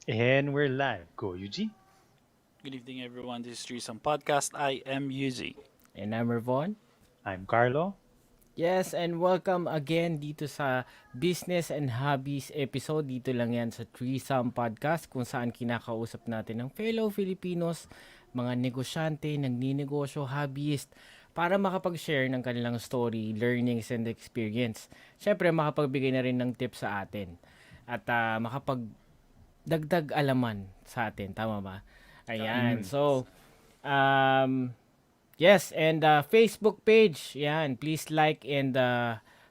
And we're live. Go, Eugene. Good evening, everyone. This is Threesome Podcast. I am Yuzi. And I'm Ravon. I'm Carlo. Yes, and welcome again dito sa Business and Hobbies episode. Dito lang yan sa Threesome Podcast kung saan kinakausap natin ng fellow Filipinos, mga negosyante, nagninegosyo, hobbyist, para makapag-share ng kanilang story, learnings, and experience. Siyempre, makapagbigay na rin ng tips sa atin. At makapagdagdag alaman sa atin. Tama ba? Ayan. Mm. So, um, yes, and Facebook page, yan, please like and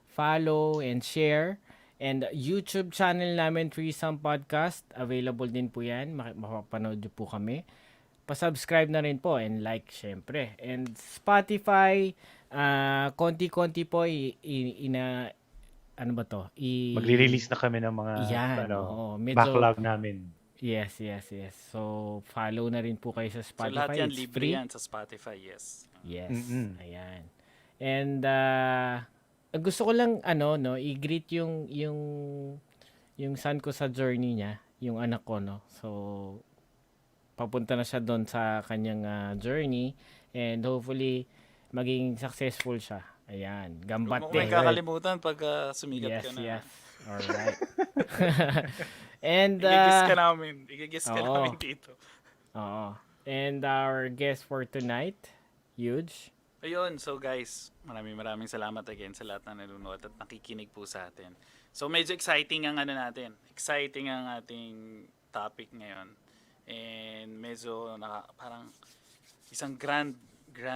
follow and share. And YouTube channel namin, Threesome Podcast, available din po yan, makapanood nyo po kami. Pa-subscribe na rin po and like, syempre. And Spotify, konti-konti po, ano ba to? Magre-release na kami ng mga Yan, oo, medyo, backlog namin. yes, yes, yes. So, follow na rin po kayo sa So lahat Spotify. yan It's libre free. yan sa Spotify, yes. Yes. Mm-mm. Ayan. And gusto ko lang no, i-greet yung son ko sa journey niya, yung anak ko no. So papunta na siya doon sa kanyang journey and hopefully maging successful siya. Ayan. Huwag mo Gambate. kaming kakalimutan pag sumigat Yes, ka na. yes. All right. And Igigis ka namin. Igigis ka oo. namin dito. Oo. And our guest for tonight, huge. Ayun, so guys, maraming salamat again sa lahat na nanonood at nakikinig po sa atin. So medyo exciting ang ano natin. Exciting ang ating topic ngayon. And medyo parang isang grand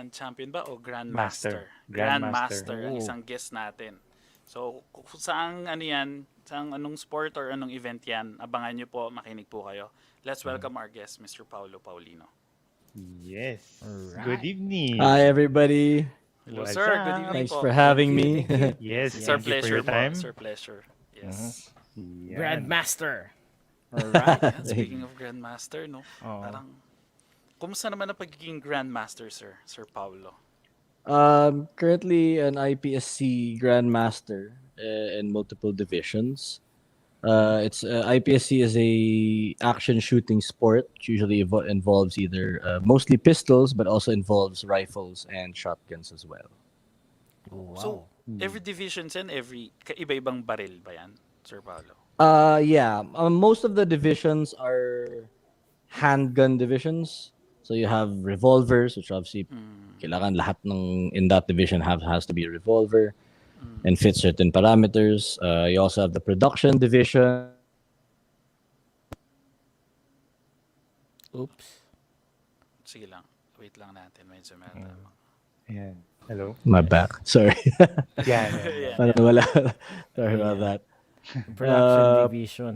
champion ba o grandmaster? Grandmaster. Ang Oo. isang guest natin. So kung saang ano yan, saang anong sport or anong event yan, abangan nyo po, makinig po kayo. Let's welcome our guest, Mr. Paulino. Yes. Alright. Good evening. Hi, everybody. Hello, What's sir. up? Good evening Thanks po. for having Thank you, me. thank you. Yes, It's our thank you for pleasure your po. time. It's our pleasure. Yes. Yan. Grandmaster. Alright. Yan, speaking of grandmaster, no? Oo. Parang, kumusta naman ang pagiging grandmaster, sir? Sir Paulo. Currently an IPSC Grandmaster in multiple divisions. It's IPSC is a action shooting sport. Which usually involves either mostly pistols, but also involves rifles and shotguns as well. Wow. So, every division and every iba-ibang baril ba yan, Sir Paulo? Yeah. Most of the divisions are handgun divisions. So you have revolvers, which obviously kailangan lahat ng in that division has to be a revolver and fit certain parameters. You also have the production division. Oops. Sige lang. Wait lang natin. Medyo Ayan. Hello. My back. Sorry. Yan. Parang wala. Sorry about that. Production division.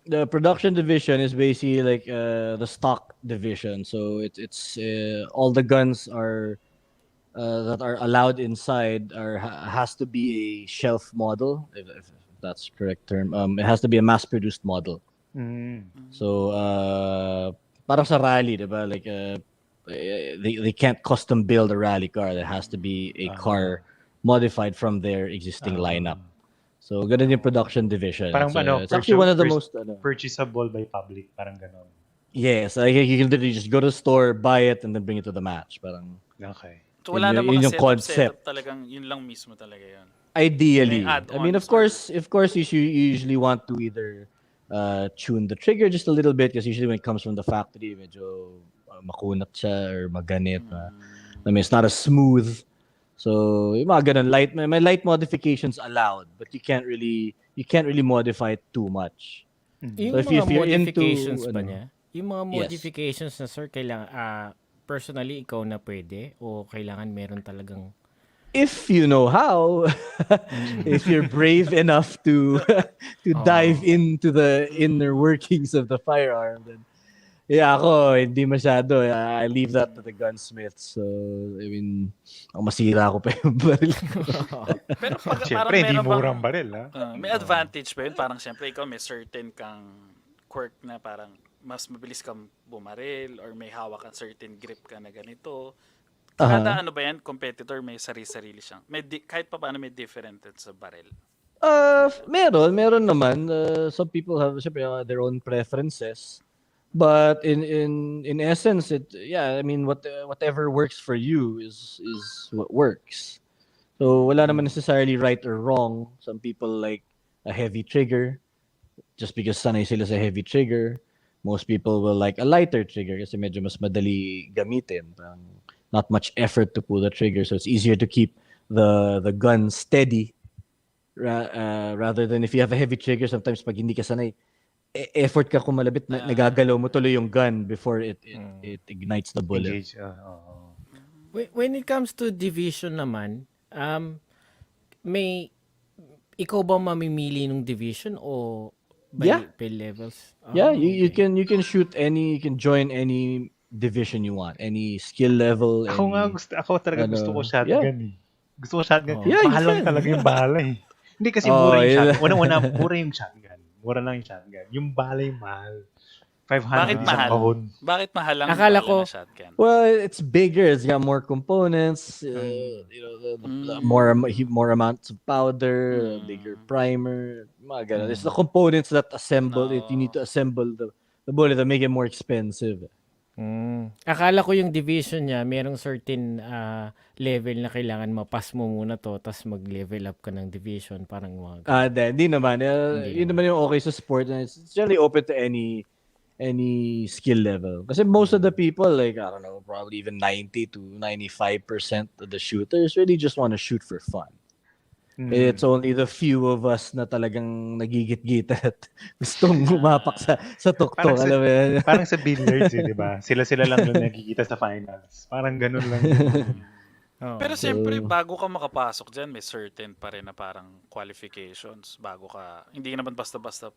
The production division is basically like the stock division. So it's all the guns are that are allowed inside has to be a shelf model, if that's the correct term. It has to be a mass-produced model. Mm. So parang sa rally, diba? Like they can't custom build a rally car. It has to be a car modified from their existing lineup. So ganun yung production division. Parang So, ano, it's actually one of the most purchasable by public. Parang ganon. yes, like you can literally just go to the store, buy it, and then bring it to the match. Parang Okay. So, wala na Yun mga yung concept. talagang, yun lang mismo talaga yun. ideally, May I mean, add-ons of course, you usually want to either tune the trigger just a little bit because usually when it comes from the factory, medyo makunat siya or maganit. I mean, it's not as smooth. So, yung mga ganun, may light modifications allowed, but you can't really modify it too much. Yung So, if mga you're into, modifications ba ano, niya? Yung mga Yes. modifications na sir, kailangan, personally, ikaw na pwede? O kailangan meron talagang... If you know how, if you're brave enough to dive into the inner workings of the firearm, then yeah, ako hindi masyado. I leave that to the gunsmiths. So, I mean, ang masira ko pa yung baril ko. Pero parang Siyempre, hindi meron bang, murang baril, ha? may advantage ba yun? Parang siyempre ikaw may certain kang quirk na parang mas mabilis kang bumaril or may hawak kang certain grip ka na ganito. Kada ano ba yan, competitor may sarili-sarili siyang. Kahit pa paano may different sa baril. Meron naman. Some people have syempre, their own preferences. But in essence, I mean, whatever works for you is what works. So wala naman necessarily right or wrong. Some people like a heavy trigger just because sanay sila sa heavy trigger. Most people will like a lighter trigger kasi medyo mas madali gamitin. Not much effort to pull the trigger, so it's easier to keep the gun steady rather than if you have a heavy trigger. Sometimes pag hindi ka sanay, effort ka kumalabit, nagagalaw mo tuloy yung gun before it ignites the bullet. Engage. When it comes to division naman, may ikaw ba mamimili ng division o by levels? Yeah, you can shoot you can join any division you want, any skill level. Ako talaga gusto ko shotgun eh. Gusto ko shotgun. Oh. Mahal lang talaga yung bala eh. Hindi kasi mura yung shotgun. Unang-una, mura yung shotgun. Mura lang yung shotgun. Yung bala yung mahal. 500 Bakit isang mahal? kahon. Bakit mahal ang Akala bala ko, na shotgun? Well, it's bigger. It's got more components. More amounts of powder, bigger primer. Mga ganun. It's the components that assemble it. You need to assemble the bullet that make it more expensive. Akala ko yung division niya, merong certain level na kailangan mapas mo muna to, tapos mag-level up ka ng division. Parang mga... Hindi naman. Yun naman yung okay sa sport. It's generally open to any skill level. Kasi most of the people, like, I don't know, probably even 90 to 95% of the shooters really just want to shoot for fun. It's only the few of us na talagang nagigit-git at gustong bumapak sa tuktok. Alam mo yan? Parang sa billiards, di ba? Sila lang doon nagkikita sa finals. Parang ganun lang. Pero siyempre, bago ka makapasok dyan, may certain pa rin na parang qualifications. Bago ka, hindi naman basta-basta.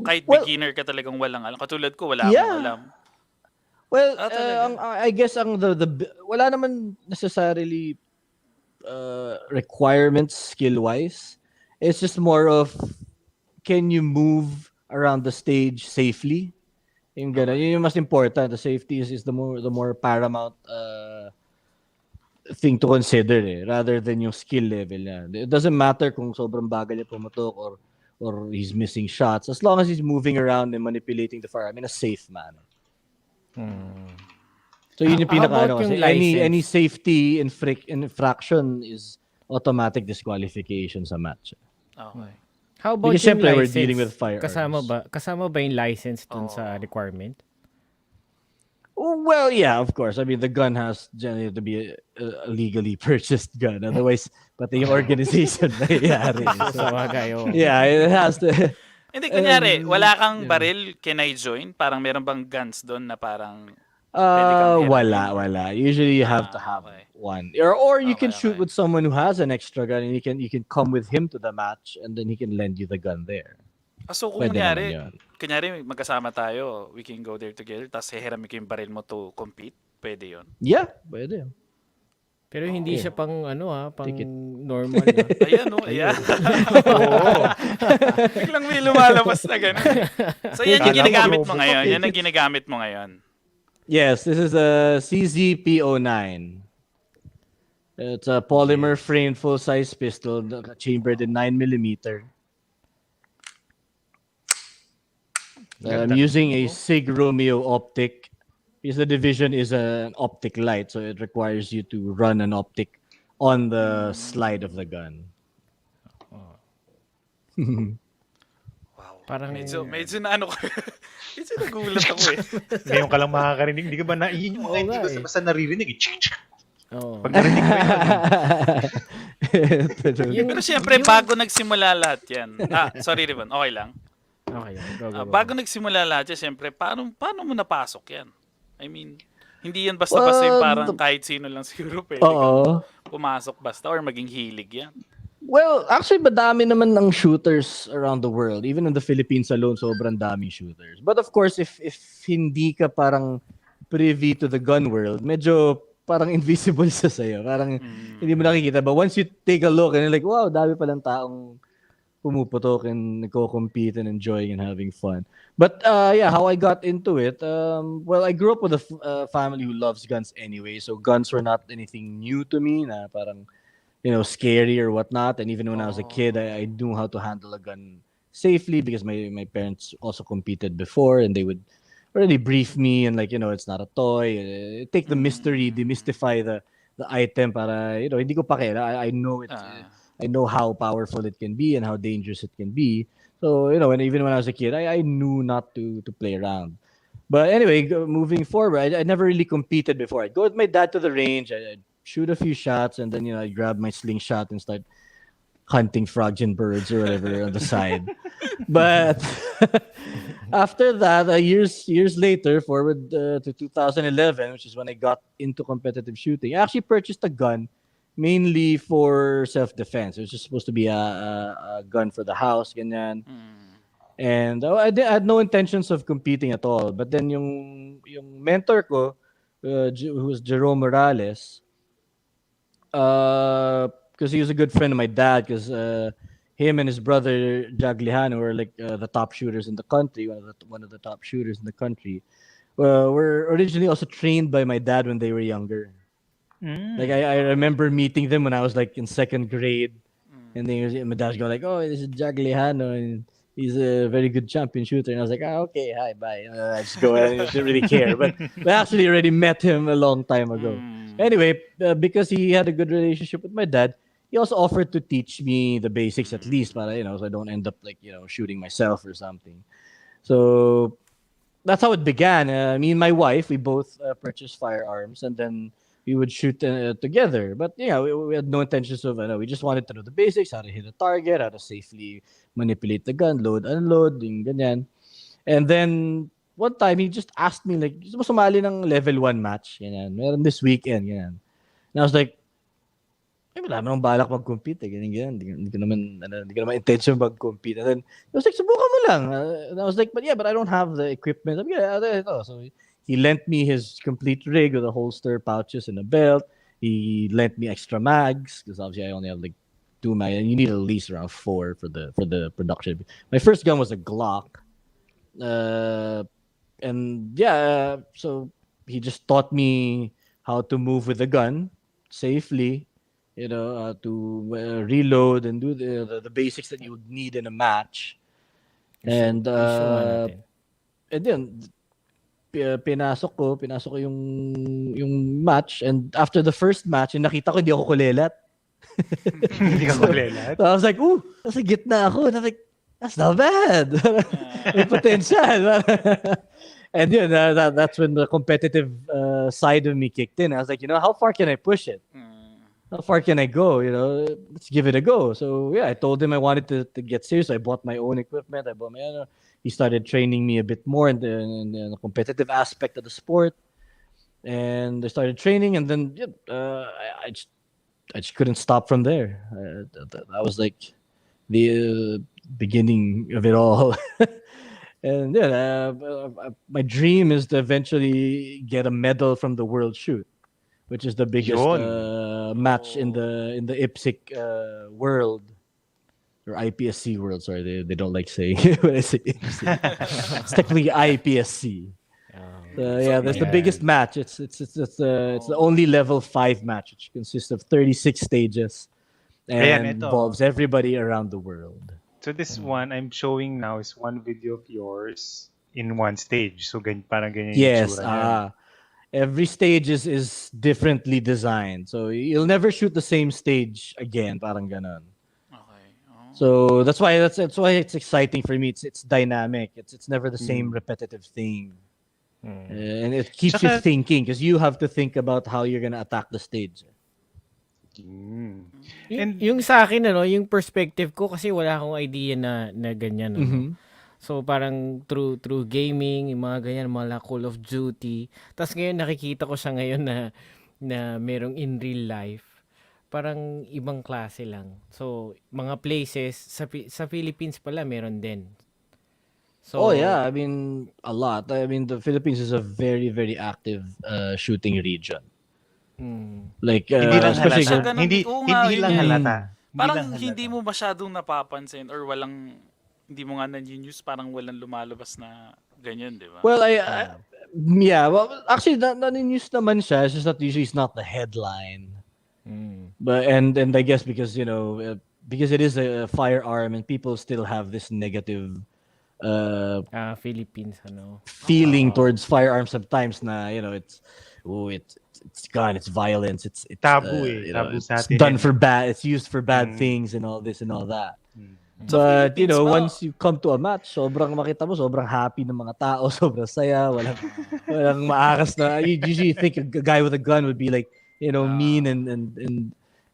Kahit beginner ka talagang walang alam. Katulad ko, wala akong alam. Well, I guess wala naman necessarily requirements skill-wise. It's just more of, can you move around the stage safely? Yung gano'n. Yun yung mas important. The safety is the more paramount thing to consider rather than yung skill level niya. It doesn't matter kung sobrang bagal niya pumatok or he's missing shots as long as he's moving around and manipulating the firearm in a safe manner. So yun yung pinaka kasi any safety infraction is automatic disqualification sa match. Okay. How about because yung license? We're dealing with firearms. Kasama ba yung license dun sa requirement? Well, yeah, of course. I mean, the gun has generally to be a legally purchased gun. Otherwise, pati yung organization nangyayari. Yeah, it has to. Hindi, kunyari, wala kang baril, can I join? Parang meron bang guns doon na parang wala. Usually you have to have one. Or you can shoot with someone who has an extra gun and you can come with him to the match and then he can lend you the gun there. So kung kunyari magkasama tayo, we can go there together, tapos hihiramin ko yung baril mo to compete, pwede yun? Yeah, pwede. Pero hindi siya pang pang normal na. Ayan, ayan. Biglang may lumalabas na gano'n. So yan yung ginagamit mo ngayon. Yan ang ginagamit mo ngayon. Yes, this is a CZP09. It's a polymer framed full-size pistol chambered in 9mm. I'm using a Sig Romeo optic because the division is an optic light, so it requires you to run an optic on the slide of the gun. Wow. Parang medyo na ano ko. Medyo nagulat ako eh. Ngayon ka lang makakarinig. Hindi ka ba yun yung mga hindi ko basta naririnig. Pag narinig mo yun. Pero siyempre, bago nagsimula lahat yan. Sorry, Rivan. Okay lang? Okay. Go. Bago nagsimula lahat yan, siyempre, paano mo napasok yan? I mean, hindi yan basta-basta yung parang kahit sino lang siguro pwede pumasok basta or maging hilig yan. Well, actually, madami naman ng shooters around the world. Even in the Philippines alone, sobrang daming shooters. But of course, if hindi ka parang privy to the gun world, medyo parang invisible sa sayo. Parang hindi mo nakikita. But once you take a look and you're like, wow, dami palang taong pumuputok and nagko-compete and enjoying and having fun. But how I got into it, well, I grew up with a family who loves guns anyway. So guns were not anything new to me na parang scary or whatnot. And even when I was a kid, I knew how to handle a gun safely because my parents also competed before, and they would already brief me and it's not a toy. Take the mystery, demystify the item para hindi ko pake. I know it. I know how powerful it can be and how dangerous it can be. So even when I was a kid, I knew not to play around. But anyway, moving forward, I never really competed before. I'd go with my dad to the range. I'd shoot a few shots, and then I'd grab my slingshot and start hunting frogs and birds or whatever on the side. But after that, years later, forward to 2011, which is when I got into competitive shooting, I actually purchased a gun mainly for self-defense. It was just supposed to be a gun for the house, ganyan. And I had no intentions of competing at all. But then yung mentor ko, who was Jerome Morales, because he was a good friend of my dad, because him and his brother Jagliano were the top shooters in the country, one of the top shooters in the country. Were originally also trained by my dad when they were younger. I remember meeting them when I was in second grade, and then my dad go "Oh, this is Jagliano, and he's a very good champion shooter." And I was like, okay, hi, bye. I just go and I didn't really care. But I actually already met him a long time ago. Anyway, because he had a good relationship with my dad, he also offered to teach me the basics at least, so I don't end up shooting myself or something. So that's how it began. Me and my wife, we both purchased firearms, and then we would shoot together. But we had no intentions of. We just wanted to know the basics: how to hit a target, how to safely manipulate the gun, load, unload, yung ganyan. And then one time he just asked me gusto mo sumali ng level 1 match, ganyan. Meron this weekend, ganyan. And I was like, wala namang balak mag-compete, ganyan. Hindi ko naman intention mag-compete. And then he was like, subukan mo lang. And I was like, but I don't have the equipment. So he lent me his complete rig with a holster, pouches, and a belt. He lent me extra mags because obviously I only have 2 mags, and you need at least around 4 for the production. My first gun was a Glock, so he just taught me how to move with the gun safely, to reload and do the basics that you would need in a match. And then pinasok ko yung match, and after the first match, nakita ko hindi ako kulelat. Hindi ka kulelat? So I was like, ooh, nasa gitna ako. And I was like, that's not bad. May potential. And that's when the competitive side of me kicked in. I was like, how far can I push it? How far can I go? Let's give it a go. So I told him I wanted to get serious. I bought my own equipment. He started training me a bit more in the competitive aspect of the sport, and I started training. And then I just couldn't stop from there. That was the beginning of it all. And my dream is to eventually get a medal from the World Shoot, which is the biggest match in the IPSC world, or IPSC world. Sorry, they don't like saying when I say IPSC. It's technically IPSC. That's the biggest match. It's the only level 5 match, which consists of 36 stages and involves everybody around the world. So this one I'm showing now is one video of yours in one stage. So parang ganyan yung itsura niya. Every stage is differently designed. So you'll never shoot the same stage again, parang ganon. Okay. Oh. So that's why it's exciting for me. It's dynamic. It's never the same repetitive thing. And it keeps you thinking, because you have to think about how you're gonna attack the stage. And yung sa akin yung perspective ko, kasi wala akong idea na ganyan So parang through gaming, yung mga ganyan, mga Call of Duty. Tapos ngayon nakikita ko siya ngayon na merong in real life. Parang ibang klase lang. So mga places sa Philippines pala meron din. So I mean a lot. I mean the Philippines is a very, very active shooting region. Hindi lang halata. Hindi lang halata. Parang hindi mo masyadong napapansin, or hindi mo nga na-news, parang walang lumalabas na ganyan, di ba? Well, well, actually, na-news naman siya. It's just that usually it's not the headline. But and I guess because because it is a firearm and people still have this negative Philippines, feeling towards firearms sometimes na it's gun, it's violence, it's Tabu tabu sa it's atin done for bad, it's used for bad things and all this and all that. But once you come to a match, sobrang makita mo, sobrang happy ng mga tao, sobrang saya, walang maakas na. You usually think a guy with a gun would be like, mean and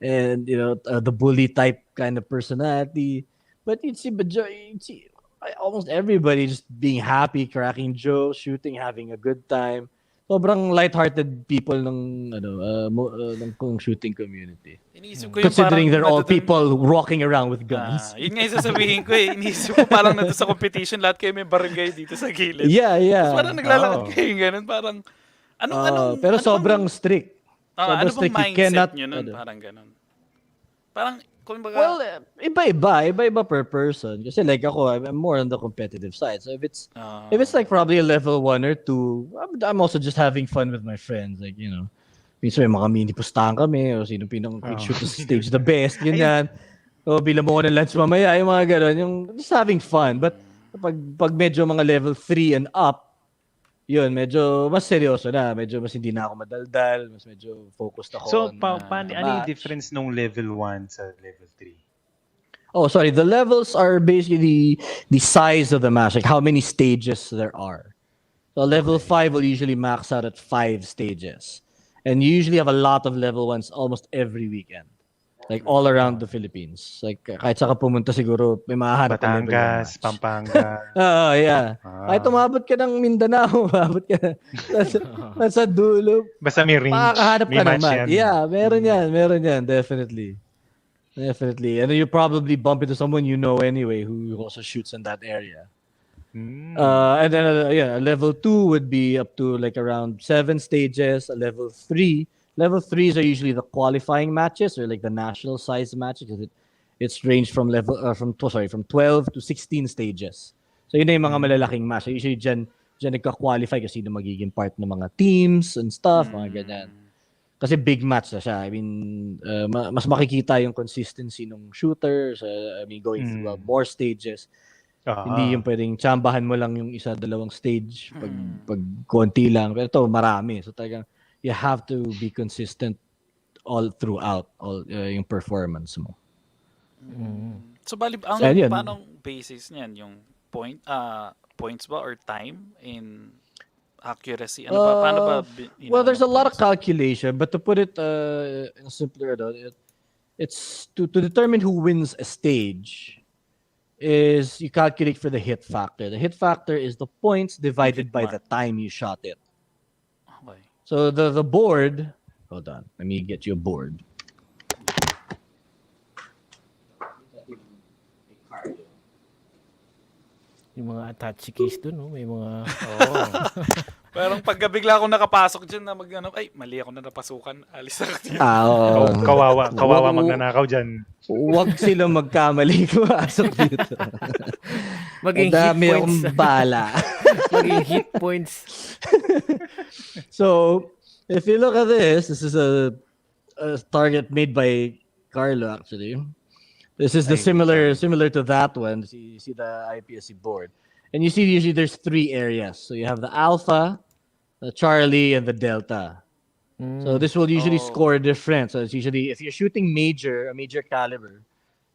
the bully type kind of personality. But you'd see almost everybody just being happy, cracking jokes, shooting, having a good time. Sobrang light-hearted people ng shooting community. Considering they're all people walking around with guns. Yun nga yung sasabihin ko Iniisip ko parang nandun sa competition, lahat kayo may barangay dito sa gilid. Yeah. Tapos parang naglalakad kayo ganun, parang pero sobrang strict. Ano bang mindset nyo nun? Parang ganun. Parang, kumbaga... Well, iba per person. Kasi like ako, I'm more on the competitive side. So if it's like probably a level 1 or 2, I'm also just having fun with my friends. Like, minsan may mga mini pustahan kami o sino shoot to stage the best, ganyan. O bilang mo ko ng lunch mamaya, yung mga gano'n, yung just having fun. But pag medyo mga level 3 and up, yun, medyo mas seryoso na. Medyo mas hindi na ako madaldal. Mas medyo focused ako. So, ano yung difference nung level 1 sa level 3? Oh, sorry. The levels are basically the size of the match, like how many stages there are. So, level 5 will usually max out at 5 stages. And you usually have a lot of level 1s almost every weekend. Like all around the Philippines. Like kahit saan ka pumunta siguro may mahanap ka level 1 match. Batangas, Pampanga. Yeah. Kahit umabot ka ng Mindanao, umabot ka nasa dulo. Basta may range. Makakahanap ka match naman. yan. Yeah, meron yan. Definitely. And then you probably bump into someone you know anyway who also shoots in that area. And then a level 2 would be up to like around 7 stages. A level 3 3s are usually the qualifying matches or like the national size matches because it's ranged from 12 to 16 stages. So yun na yung mga malalaking match. So usually dyan nagka-qualify kasi sino magiging part ng mga teams and stuff, mga ganyan. Kasi big match na siya. I mean, mas makikita yung consistency ng shooters. Going through more stages. Hindi yung pwedeng tsambahan mo lang yung isa, dalawang stage pag konti lang. Pero ito, marami. So talagang you have to be consistent all throughout yung performance mo. So paano basis niyan? Yung points ba or time in accuracy? Paano ba? Well, there's a lot of calculation, but to put it in a simpler it's to determine who wins a stage is you calculate for the hit factor. The hit factor is the points divided by the time you shot it. Okay. So the board, hold on, let me get you a board. Yung mga attache case dun, may mga... Parang pagkabigla ako nakapasok dyan na mali ako na napasukan. Alis na ako dyan. Kawawa magnanakaw dyan. Huwag silang magkamali pumasok dito. Maging hit points. Akong bala. Maging hit points. So, if you look at this is a target made by Carlo actually. This is the similar to that one. So you see the IPSC board. And you see usually there's 3 areas. So you have the Alpha, the Charlie, and the Delta. So this will usually score different. So it's usually, if you're shooting a major caliber,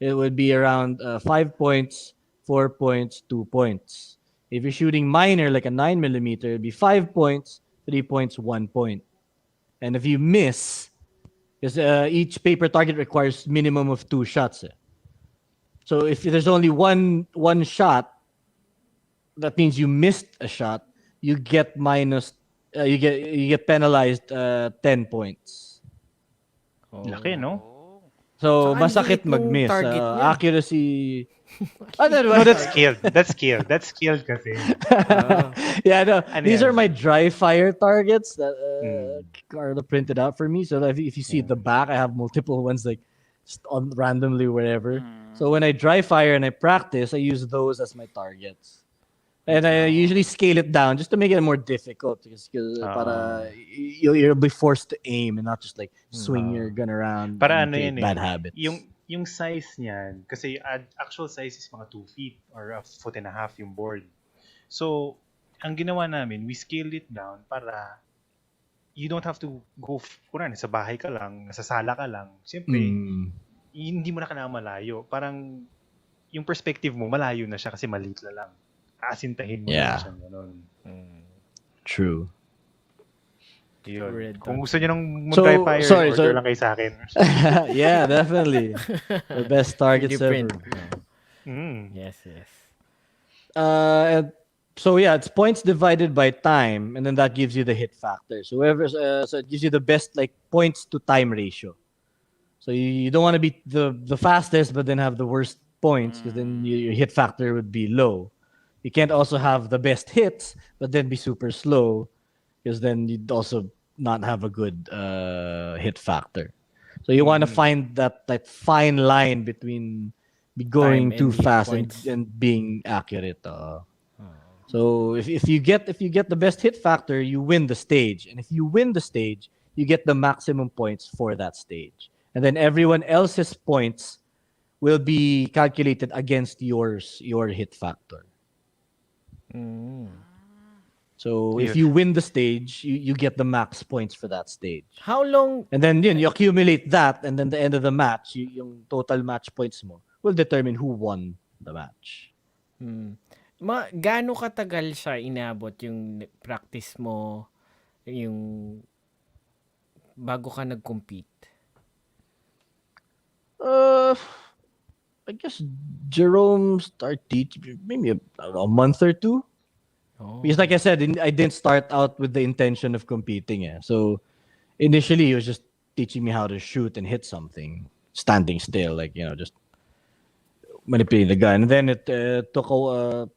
it would be around 5 points, 4 points, 2 points. If you're shooting minor, like a 9mm, it'd be 5 points, 3 points, 1 point. And if you miss, because each paper target requires minimum of 2 shots. So if there's only one shot, that means you missed a shot. You get you get penalized 10 points. Laki, no? So masakit mag-miss. Accuracy. No, that's skilled. That's skilled kasi. Yeah, no. These are my dry fire targets that Carla printed out for me. So if you see at the back, I have multiple ones like just on randomly wherever. So when I dry fire and I practice, I use those as my targets. And I usually scale it down just to make it more difficult because para you'll be forced to aim and not just like swing your gun around Para and ano create yan bad eh. habits. Yung size niyan, kasi actual size is mga 2 feet or a foot and a half yung board. So, ang ginawa namin, we scaled it down para you don't have to go, kunwari, sa bahay ka lang, nasa sala ka lang. Siyempre, hindi mo na kailangan malayo. Parang, yung perspective mo, malayo na siya kasi maliit na lang. Aasintahin mo na siya. Ganun. True. Yun. Kung gusto nyo nang mag-dry fire, order lang kayo sa akin. Yeah, definitely. The best targets ever. Yes. And so yeah, it's points divided by time, and then that gives you the hit factor. So so it gives you the best like points to time ratio. So you don't want to be the fastest, but then have the worst points because then your hit factor would be low. You can't also have the best hits, but then be super slow because then you'd also not have a good hit factor. So you want to find that fine line between going too fast and being accurate. So if you get the best hit factor, you win the stage, and if you win the stage, you get the maximum points for that stage, and then everyone else's points will be calculated against your hit factor. So if you win the stage, you get the max points for that stage. How long? And then you accumulate that, and then the end of the match, yung total match points mo will determine who won the match. Gaano katagal siya inabot yung practice mo yung bago ka nag-compete? I guess Jerome started teaching maybe a month or two. Because like I said, I didn't start out with the intention of competing. So initially, he was just teaching me how to shoot and hit something, standing still, like, just manipulating the gun. And then it took a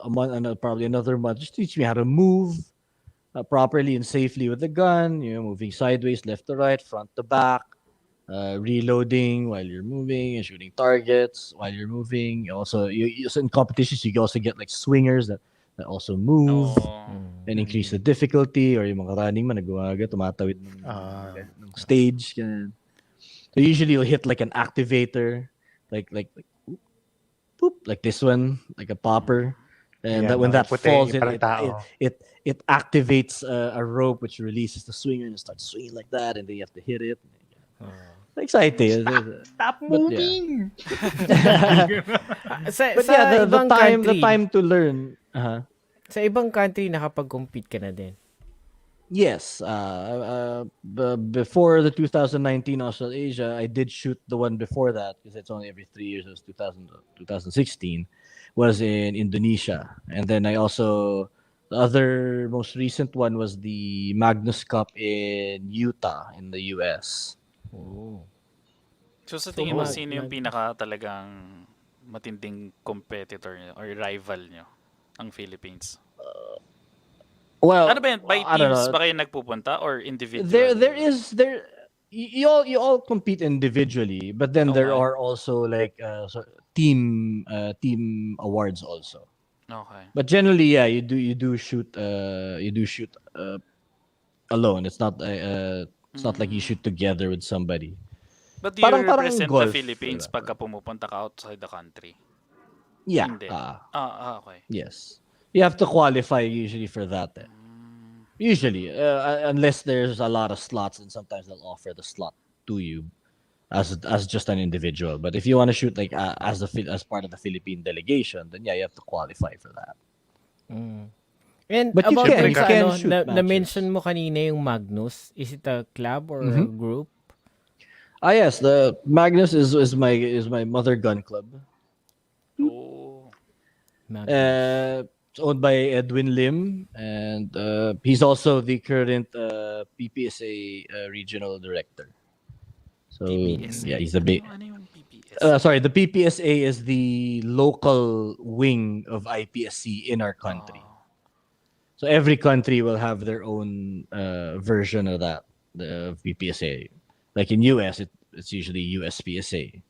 month and probably another month just to teach me how to move properly and safely with the gun, moving sideways, left to right, front to back, reloading while you're moving and shooting targets while you're moving. Also, so in competitions, you can also get like swingers that also move and increase the difficulty, or yung mga running man tumatawid ng stage. Ganun. So usually you'll hit like an activator, like boop, like this one, like a popper, and that when that falls in, it activates a rope which releases the swinger and it starts swinging like that, and then you have to hit it. Exciting. Stop moving. The time to learn. Sa ibang country nakapag-compete ka na din. Yes. Before the 2019 Australasia, I did shoot the one before that because it's only every 3 years. It was 2016. Was in Indonesia, and then I also the other most recent one was the Magnus Cup in Utah in the US. So sa tingin mo, sino yung pinaka talagang matinding competitor nyo or rival nyo ang Philippines? Well, ano ba yan? By teams ba kayo nagpupunta or individual? You all compete individually, but then there are also like team awards also. Okay. But generally, you do shoot alone. It's not like you shoot together with somebody. But do you represent the Philippines pagka pumupunta ka outside the country? Yeah. Hindi. Okay. Yes. You have to qualify usually for that. Usually, unless there's a lot of slots, and sometimes they'll offer the slot to you as just an individual. But if you want to shoot like as part of the Philippine delegation, then you have to qualify for that. And but about you can shoot na-mention mo kanina yung Magnus, is it a club or a group? Yes, the Magnus is my mother gun club. It's owned by Edwin Lim, and he's also the current PPSA regional director. So PPSA. Yeah, he's the big. Ano yung PPSA? Sorry, the PPSA is the local wing of IPSC in our country. So every country will have their own version of that, the PPSA. Like in US, it's usually USPSA.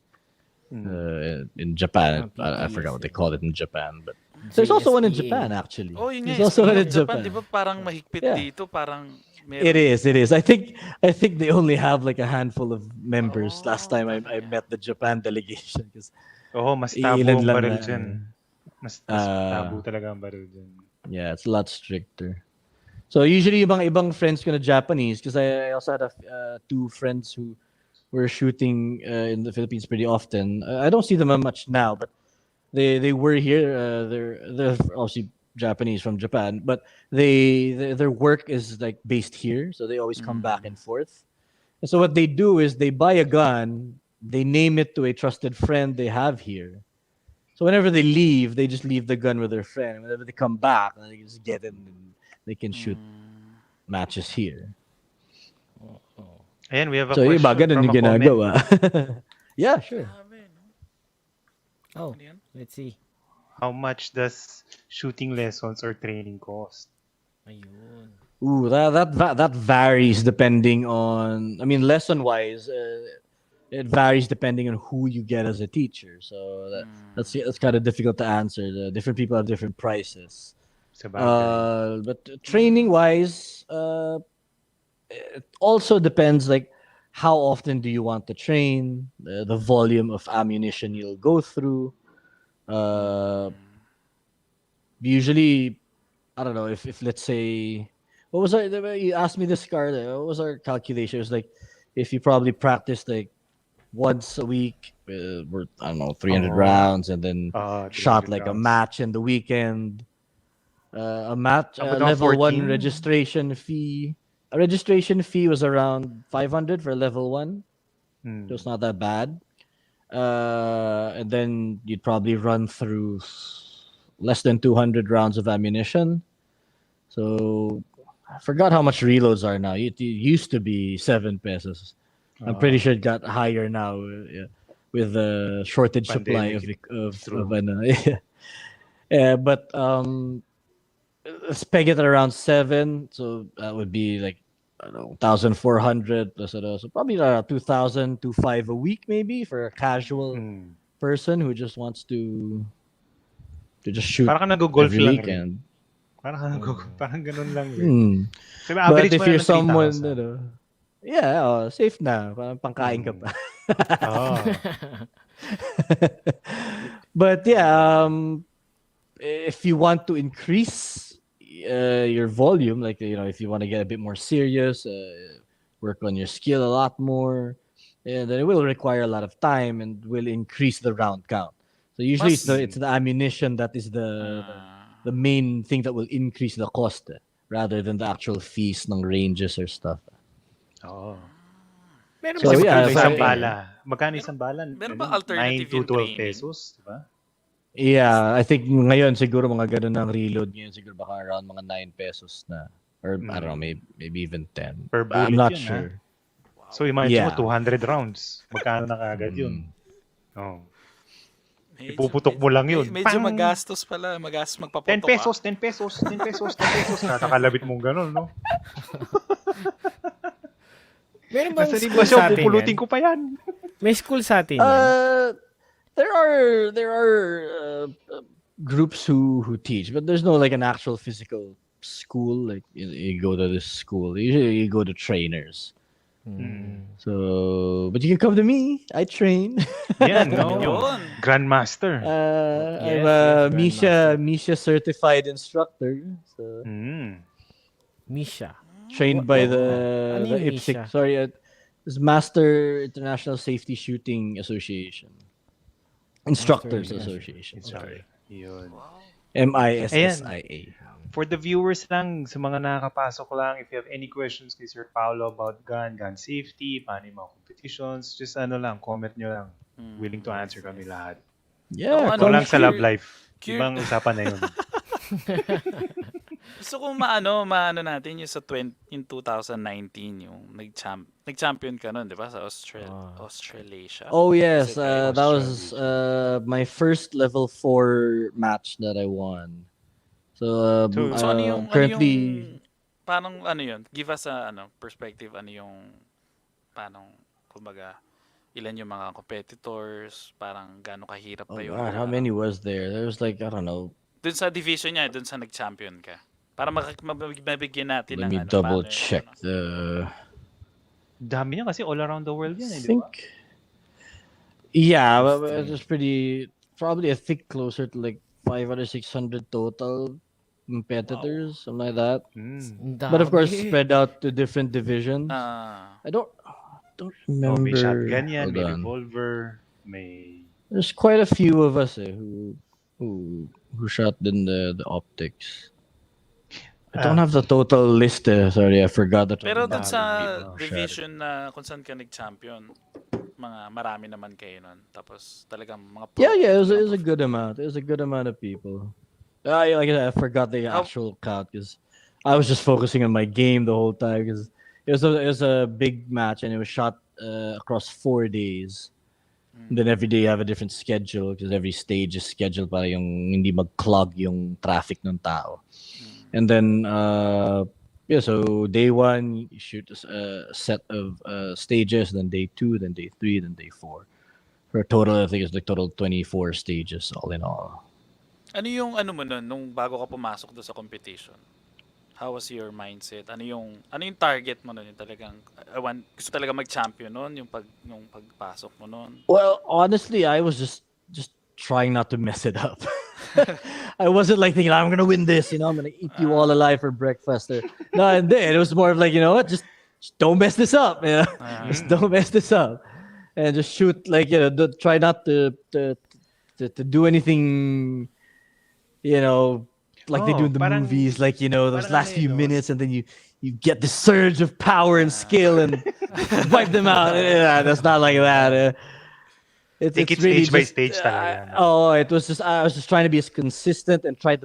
In Japan, I forgot what they call it in Japan, but There's also one in JSPA. Japan, actually. Oh, yun nga. There's also one Speaking in of Japan, di Japan. ba parang mahigpit Yeah. dito? Parang It meron... is. It is. I think they only have like a handful of members. Last Oh, time I talaga. met the Japan delegation, because Oo, mas tabo ilan ang lang baril na. dyan. Mas tabo talaga ang baril dyan. Yeah, it's a lot stricter. So usually yung mga ibang friends ko na Japanese, because I also had two friends who were shooting in the Philippines pretty often. I don't see them much now, but they were here. They're obviously Japanese from Japan, but their work is like based here, so they always come back and forth. And so what they do is they buy a gun, they name it to a trusted friend they have here. So whenever they leave, they just leave the gun with their friend. Whenever they come back, they just get it and they can shoot matches here. Ayan, we have a So iba, question ganun from yung a comment. ginagawa. Yeah, sure. Grabe, no? Oh, Ano yan? let's see. How much does shooting lessons or training cost? Ayun. Ooh, that varies depending on. I mean, lesson wise, it varies depending on who you get as a teacher. So that's kind of difficult to answer. The different people have different prices. Sa bagay. But training wise, it also depends. Like, how often do you want to train? The volume of ammunition you'll go through. Usually, I don't know if let's say, what was our? You asked me this, Carla. What was our calculation? It was like, if you probably practiced like once a week, I don't know, 300 Oh. rounds, and then 300 shot like a rounds. match in the weekend. A match, About level 1 14? registration fee. A registration fee was around 500 for level 1. Hmm. So it's not that bad. And then you'd probably run through less than 200 rounds of ammunition. So I forgot how much reloads are now. It used to be 7 pesos. I'm pretty sure it got higher now, with the shortage supply Pandemic, of true. ano. Yeah, but let's peg it at around 7. So that would be like, I don't know, 1,400 plus so probably around 2,000 to 5 a week, maybe, for a casual person who just wants to just shoot Parang ka nag-golf every lang weekend. rin. Parang ganun lang rin. Hmm. So, But average if mo na you're ng someone, 3,000. yeah, safe na. Parang pangkain ka pa. Oh. But yeah, if you want to increase your volume, like, if you want to get a bit more serious, work on your skill a lot more, then it will require a lot of time and will increase the round count. So usually it's the ammunition that is the main thing that will increase the cost, rather than the actual fees ng ranges or stuff. Oo. Meron So, ba yeah, school if sa Isang atin yan? bala. Magkano isang bala? Meron ba 9 alternative to yung 12 training? pesos, di ba? Yeah, I think ngayon siguro mga ganun ng reload ngayon, siguro baka around mga 9 pesos na. Or I don't know, maybe even 10. Per I'm bullet not yun, sure. So imagine mo, Yeah. 200 rounds. Magkano na kagad yun? Oh. Medyo- Ipuputok mo lang yun. Medyo Pang! magastos pala. Magastos 10 magpaputok pesos, 10 pesos, 10 pesos, 10 pesos. Kakakalabit mong gano'n, no? Meron bang Nasa school libas sa yun, atin pupulutin yan? ko pa yan. May school sa atin yan? There are groups who teach, but there's no like an actual physical school. Like you go to this school. Usually you go to trainers. So, but you can come to me. I train. Yan, no? Yun. Grandmaster. I'm Yes, a Grandmaster. Misha certified instructor. So Misha. trained by ano the yung IPSC. Misha? Sorry, this Master International Safety Shooting Association. Instructors Association. Sorry. Yun. MISSIA. For the viewers lang, sa mga nakakapasok lang, if you have any questions kay Sir Paulo about gun safety, paano yung mga competitions, just comment nyo lang. Willing to answer kami lahat. Yeah, Ako, Ito lang sa sure. love life. Cur- Ibang usapan na yun. Gusto kong maano natin yung in 2019 yung nag-champion ka nun, di ba? Sa Australasia. Oh yes, Is it right? that was my first level 4 match that I won. So, So ano yung currently, parang yun? Give us a perspective, parang kumbaga ilan yung mga competitors, parang gaano kahirap ba yun? God, how many was there? There was like, I don't know, dun sa division niya, dun sa nag-champion ka. Para mabigyan natin Let ng me ano, double paano yung check ano. Dami niya kasi all around the world yan, I di ba? think. Yeah, Let's but see. it's pretty. Probably I think closer to like 500, 600 total competitors, something like that. Mm. Ang But of course, dami. spread out to different divisions. Ah, I don't Oh, may remember. shotgun yan, Hold may on. revolver, may... There's quite a few of us who shot in the optics. I don't have the total list. Sorry, I forgot the total pero dun number sa of people who shot it. division na kung saan ka nag-champion, marami naman kayo nun. Tapos talagang mga pro. Yeah, it was talagang a good amount. It was a good amount of people. Like I said, I forgot the How- actual count because I was just focusing on my game the whole time because it was a big match and it was shot across 4 days. Then every day you have a different schedule because every stage is scheduled para yung hindi mag-clog yung traffic ng tao. And then yeah, so day 1 you shoot a set of stages, then day 2, then day 3, then day 4. For a total, I think it's like total 24 stages all in all. Ano yung ano mo nun, nung bago ka pumasok doon sa competition? How was your mindset? Ano yung target mo nun? Yung talagang, gusto talaga mag-champion nun? Yung pagpasok mo nun? Well, honestly, I was just trying not to mess it up. I wasn't like thinking I'm gonna win this, I'm gonna eat you all alive for breakfast. No, and then it was more of like, you know what, just don't mess this up, just don't mess this up, and just shoot like try not to do anything, like they do in the parang- movies, like those parang last ano few yun, no? minutes, and then you get the surge of power and skill and wipe them out. Yeah, that's not like that. Take It's it really stage by just, stage talaga. No? it was just I was just trying to be as consistent and I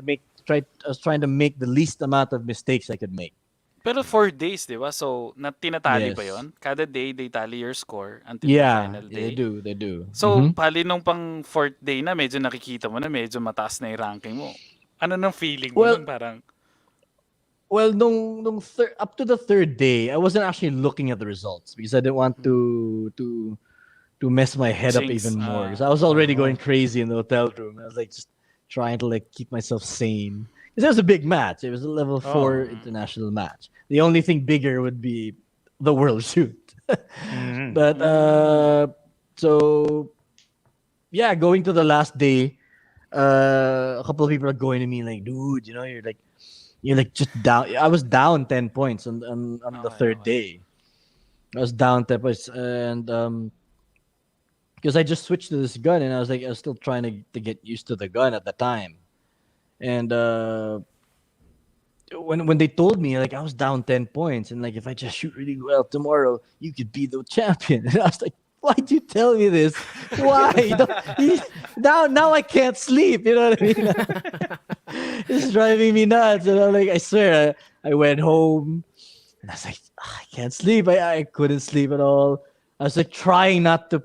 was trying to make the least amount of mistakes I could make. Pero 4 days, di ba? So, tinatali Yes. ba yun? Kada day, they tally your score until Yeah, the final day. they do. So, Mhm. pali nung pang 4th day na, medyo nakikita mo na, medyo mataas na yung ranking mo. Ano nang feeling mo Well, nun? Parang, Well, up to the 3rd day, I wasn't actually looking at the results because I didn't want to mess my head up Jinx, even more because I was already going crazy in the hotel room. I was like just trying to like keep myself sane because it was a big match. It was a level 4 international match. The only thing bigger would be the world shoot. Mhm. But so yeah, going to the last day, a couple of people are going to me like, dude, you're like just down. I was down 10 points on the Okay, 3rd day. I was down 10 points, and because I just switched to this gun, and I was still trying to get used to the gun at the time, and when they told me like I was down 10 points, and like if I just shoot really well tomorrow, you could be the champion, and I was like, why'd you tell me this? Why? Now I can't sleep. You know what I mean? It's driving me nuts. And I'm like, I swear, I went home and I was like, I can't sleep. I couldn't sleep at all. I was like trying not to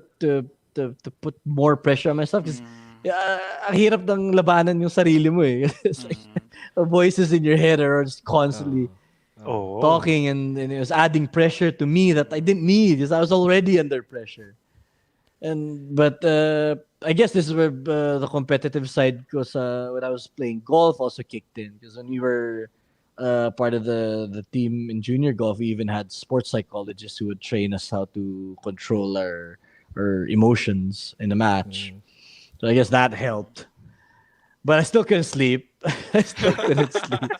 put more pressure on myself because ang hirap ng labanan yung sarili mo eh. It's like the voices in your head are just constantly Oh. talking, and it was adding pressure to me that I didn't need because I was already under pressure. But I guess this is where the competitive side goes. When I was playing golf, also kicked in because when we were part of the team in junior golf, we even had sports psychologists who would train us how to control our emotions in a match. So I guess that helped. But I still couldn't sleep. I still couldn't sleep.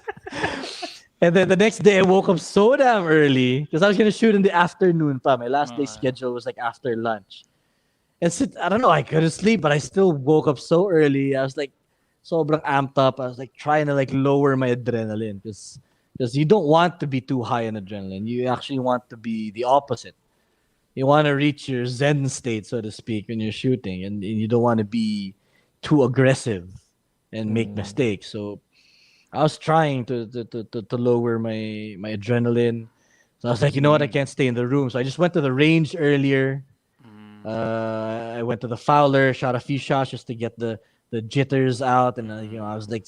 And then the next day, I woke up so damn early because I was gonna shoot in the afternoon. My last day schedule was like after lunch. And I don't know, I couldn't sleep, but I still woke up so early. I was like, sobrang amped up. I was like trying to like lower my adrenaline because you don't want to be too high on adrenaline. You actually want to be the opposite. You want to reach your Zen state, so to speak, when you're shooting, and you don't want to be too aggressive and make mistakes. So I was trying to lower my adrenaline. So I was like, you know what? I can't stay in the room. So I just went to the range earlier. I went to the Fowler, shot a few shots just to get the jitters out. And, I was like,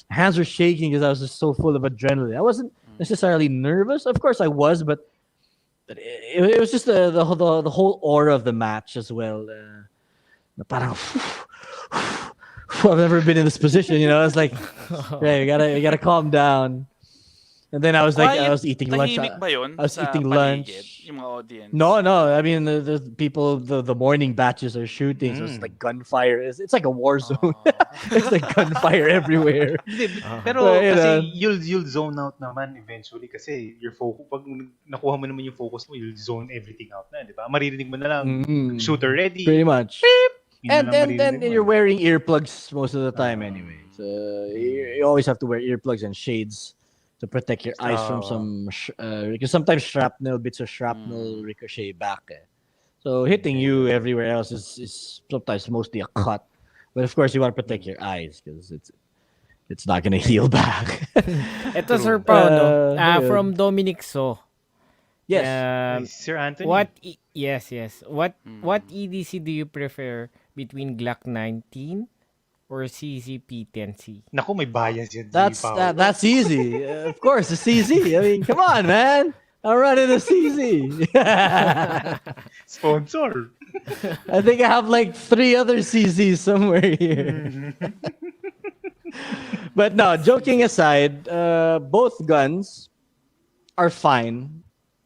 hands were shaking because I was just so full of adrenaline. I wasn't necessarily nervous. Of course I was, but it was just the whole aura of the match as well. Parang, I've never been in this position. It's like, hey, you gotta calm down. And then I was like, I Quiet, was eating lunch. tahimik ba yun I was sa eating paligid? lunch. Yung mga audience? No. I mean, the people, the morning batches are shooting, so it's like gunfire. It's like a war zone. It's like gunfire everywhere. Hindi, Uh-huh. pero But, kasi you'll zone out naman eventually kasi your focus, pag nakuha mo naman yung focus mo, you'll zone everything out na, di ba? Maririnig mo na lang, shooter ready. Pretty much. Yun na lang And maririnig mo. you're wearing earplugs most of the time anyway. So you always have to wear earplugs and shades to protect your eyes from some because sometimes bits of shrapnel ricochet back. So hitting you everywhere else is sometimes mostly a cut. But of course you want to protect your eyes because it's not gonna heal back. Ito, Sir Paulo, Ayun. from Dominic So. Yes. Ay, Sir Anthony. Yes. What EDC do you prefer between Glock 19 or CZP-10C? Naku, may bias yan. That's easy. Of course, it's easy. I mean, come on, man. I'm running a CZ. Sponsor. I think I have like 3 other CZs somewhere here. But no, joking aside, both guns are fine.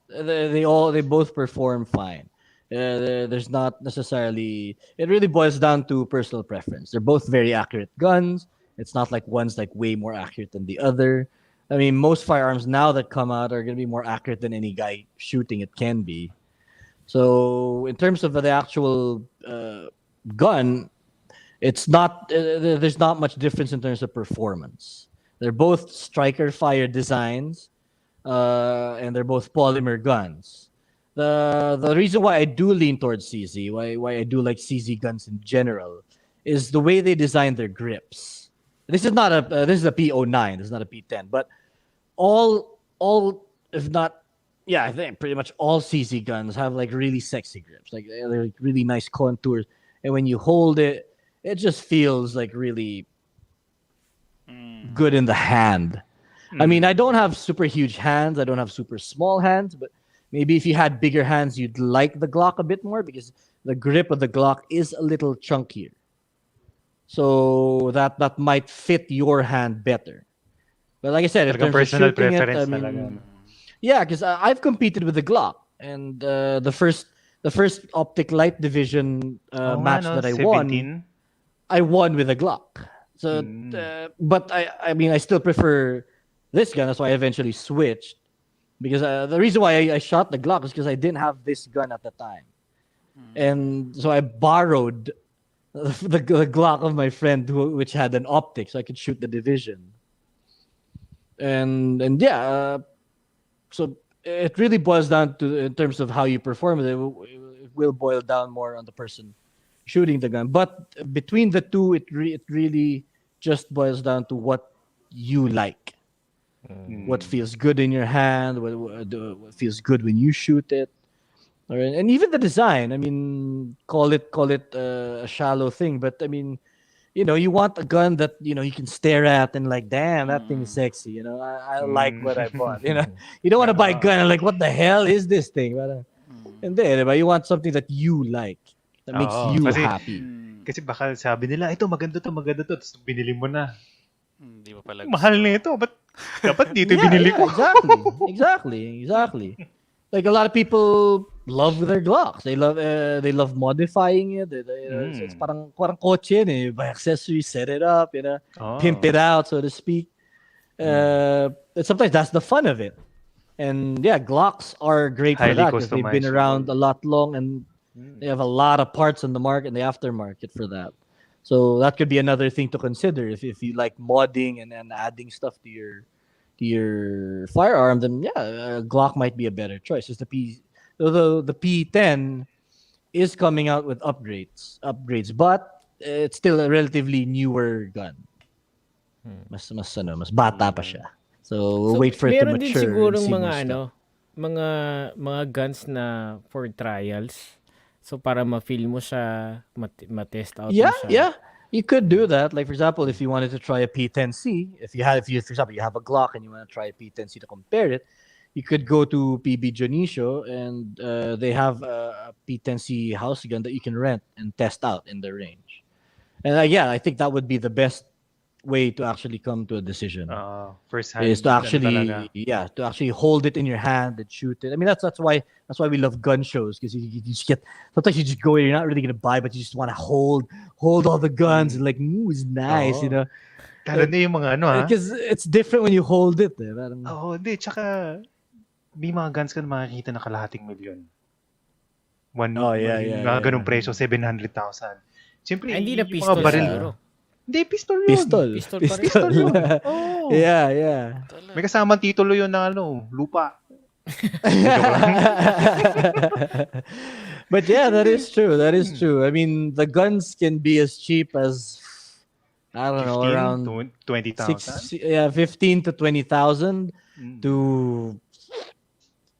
They both perform fine. There's not necessarily. It really boils down to personal preference. They're both very accurate guns. It's not like one's like way more accurate than the other. I mean, most firearms now that come out are going to be more accurate than any guy shooting it can be. So in terms of the actual gun, it's not. There's not much difference in terms of performance. They're both striker fire designs, and they're both polymer guns. The reason why I do lean towards CZ, why I do like CZ guns in general, is the way they design their grips. This is a P09. This is not a P10. But all if not, yeah, I think pretty much all CZ guns have like really sexy grips. Like they're like really nice contours, and when you hold it, it just feels like really good in the hand. I mean, I don't have super huge hands. I don't have super small hands, but maybe if you had bigger hands, you'd like the Glock a bit more because the grip of the Glock is a little chunkier. So that might fit your hand better. But like I said, in Talagang terms of personal shooting it, preference I mean, talaga. No? yeah, because I've competed with the Glock, and the first Optic Light Division match that I won, 17? I won with a Glock. So, but I mean, I still prefer this gun. That's why I eventually switched. Because the reason why I shot the Glock is because I didn't have this gun at the time. And so I borrowed the Glock of my friend, which had an optic, so I could shoot the Division. And yeah, so it really boils down to, in terms of how you perform, it will boil down more on the person shooting the gun. But between the two, it really just boils down to what you like. What feels good in your hand, what feels good when you shoot it, and even the design. I mean, call it a shallow thing, but I mean, you want a gun that you can stare at and like, damn, that thing is sexy. I like what I bought. You don't want to buy a gun and like, what the hell is this thing? But and then, you want something that you like, that makes you happy. Kasi baka sabi nila, ito maganda to, tapos binili mo na. Hindi mo pala Mahal na ito, but dapat dito binili ko. Exactly. Like a lot of people love their Glocks. They love modifying it. It's parang kotse yun eh. Buy accessories, set it up, pimp it out, so to speak. And sometimes that's the fun of it. And yeah, Glocks are great for that because they've been around a lot long and they have a lot of parts on the market, in the aftermarket for that. So that could be another thing to consider if you like modding and adding stuff to your firearm. Then yeah, Glock might be a better choice. Because the P10 is coming out with upgrades, but it's still a relatively newer gun. Mas bata pa siya. So we'll wait for it to mature. Meron din sigurong and see mga more stuff. mga guns na for trials. So para ma-feel mo siya, ma-test out mo siya. Yeah. You could do that. Like for example, if you wanted to try a P10C, if for example you have a Glock and you want to try a P10C to compare it, you could go to PB Dionisio and they have a P10C house gun that you can rent and test out in the range. And yeah, I think that would be the best way to actually come to a decision. First hand, Is to ano actually talaga. to actually hold it in your hand and shoot it. I mean that's why we love gun shows, because you just get, sometimes you just go in, you're not really gonna buy, but you just want to hold all the guns and like, ooh, it's nice, you Oo. know, Lalo na yung mga ano ha. because it's different when you hold it. Eh. Parang, Hindi. Tsaka, may mga guns ka na makikita na kalahating milyon. Yung mga ganung presyo, 700,000. Siyempre, Hindi na yung mga pistol baril. siguro. Hindi, pistol yun. Pistol. Pistol pa rin. Pistol yun. Oo. Yeah. May kasamang titulo yun ng lupa. But yeah, that is true. That is true. I mean, the guns can be as cheap as, I don't know, 15, around 20,000? 15 to 20,000 to,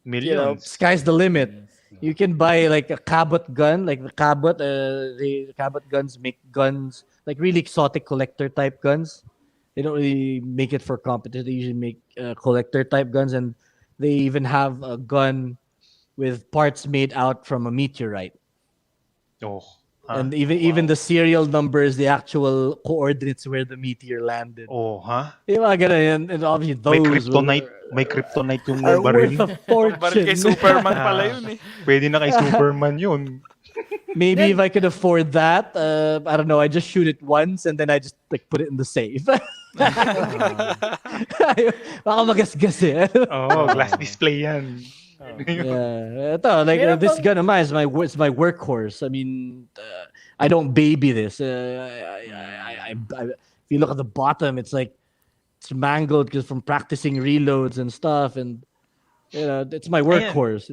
Millions. sky's the limit. You can buy like a Cabot gun, like the Cabot. The Cabot guns make guns like really exotic collector type guns. They don't really make it for competition. They usually make collector type guns, and they even have a gun with parts made out from a meteorite. Oh. And even the serial numbers, the actual coordinates where the meteor landed. Oh, ha? Yung mga ganun, and obviously those May kryptonite yung are baril. worth a Baril fortune. kay Superman pala yun eh. Pwede na kay Superman yun. Maybe if I could afford that, I don't know, I just shoot it once and then I just like put it in the safe. Baka magasgas eh. Glass display yan. Yeah, ito, like this gun of mine is my workhorse. I mean, I don't baby this. If you look at the bottom, it's like it's mangled because from practicing reloads and stuff, and it's my workhorse.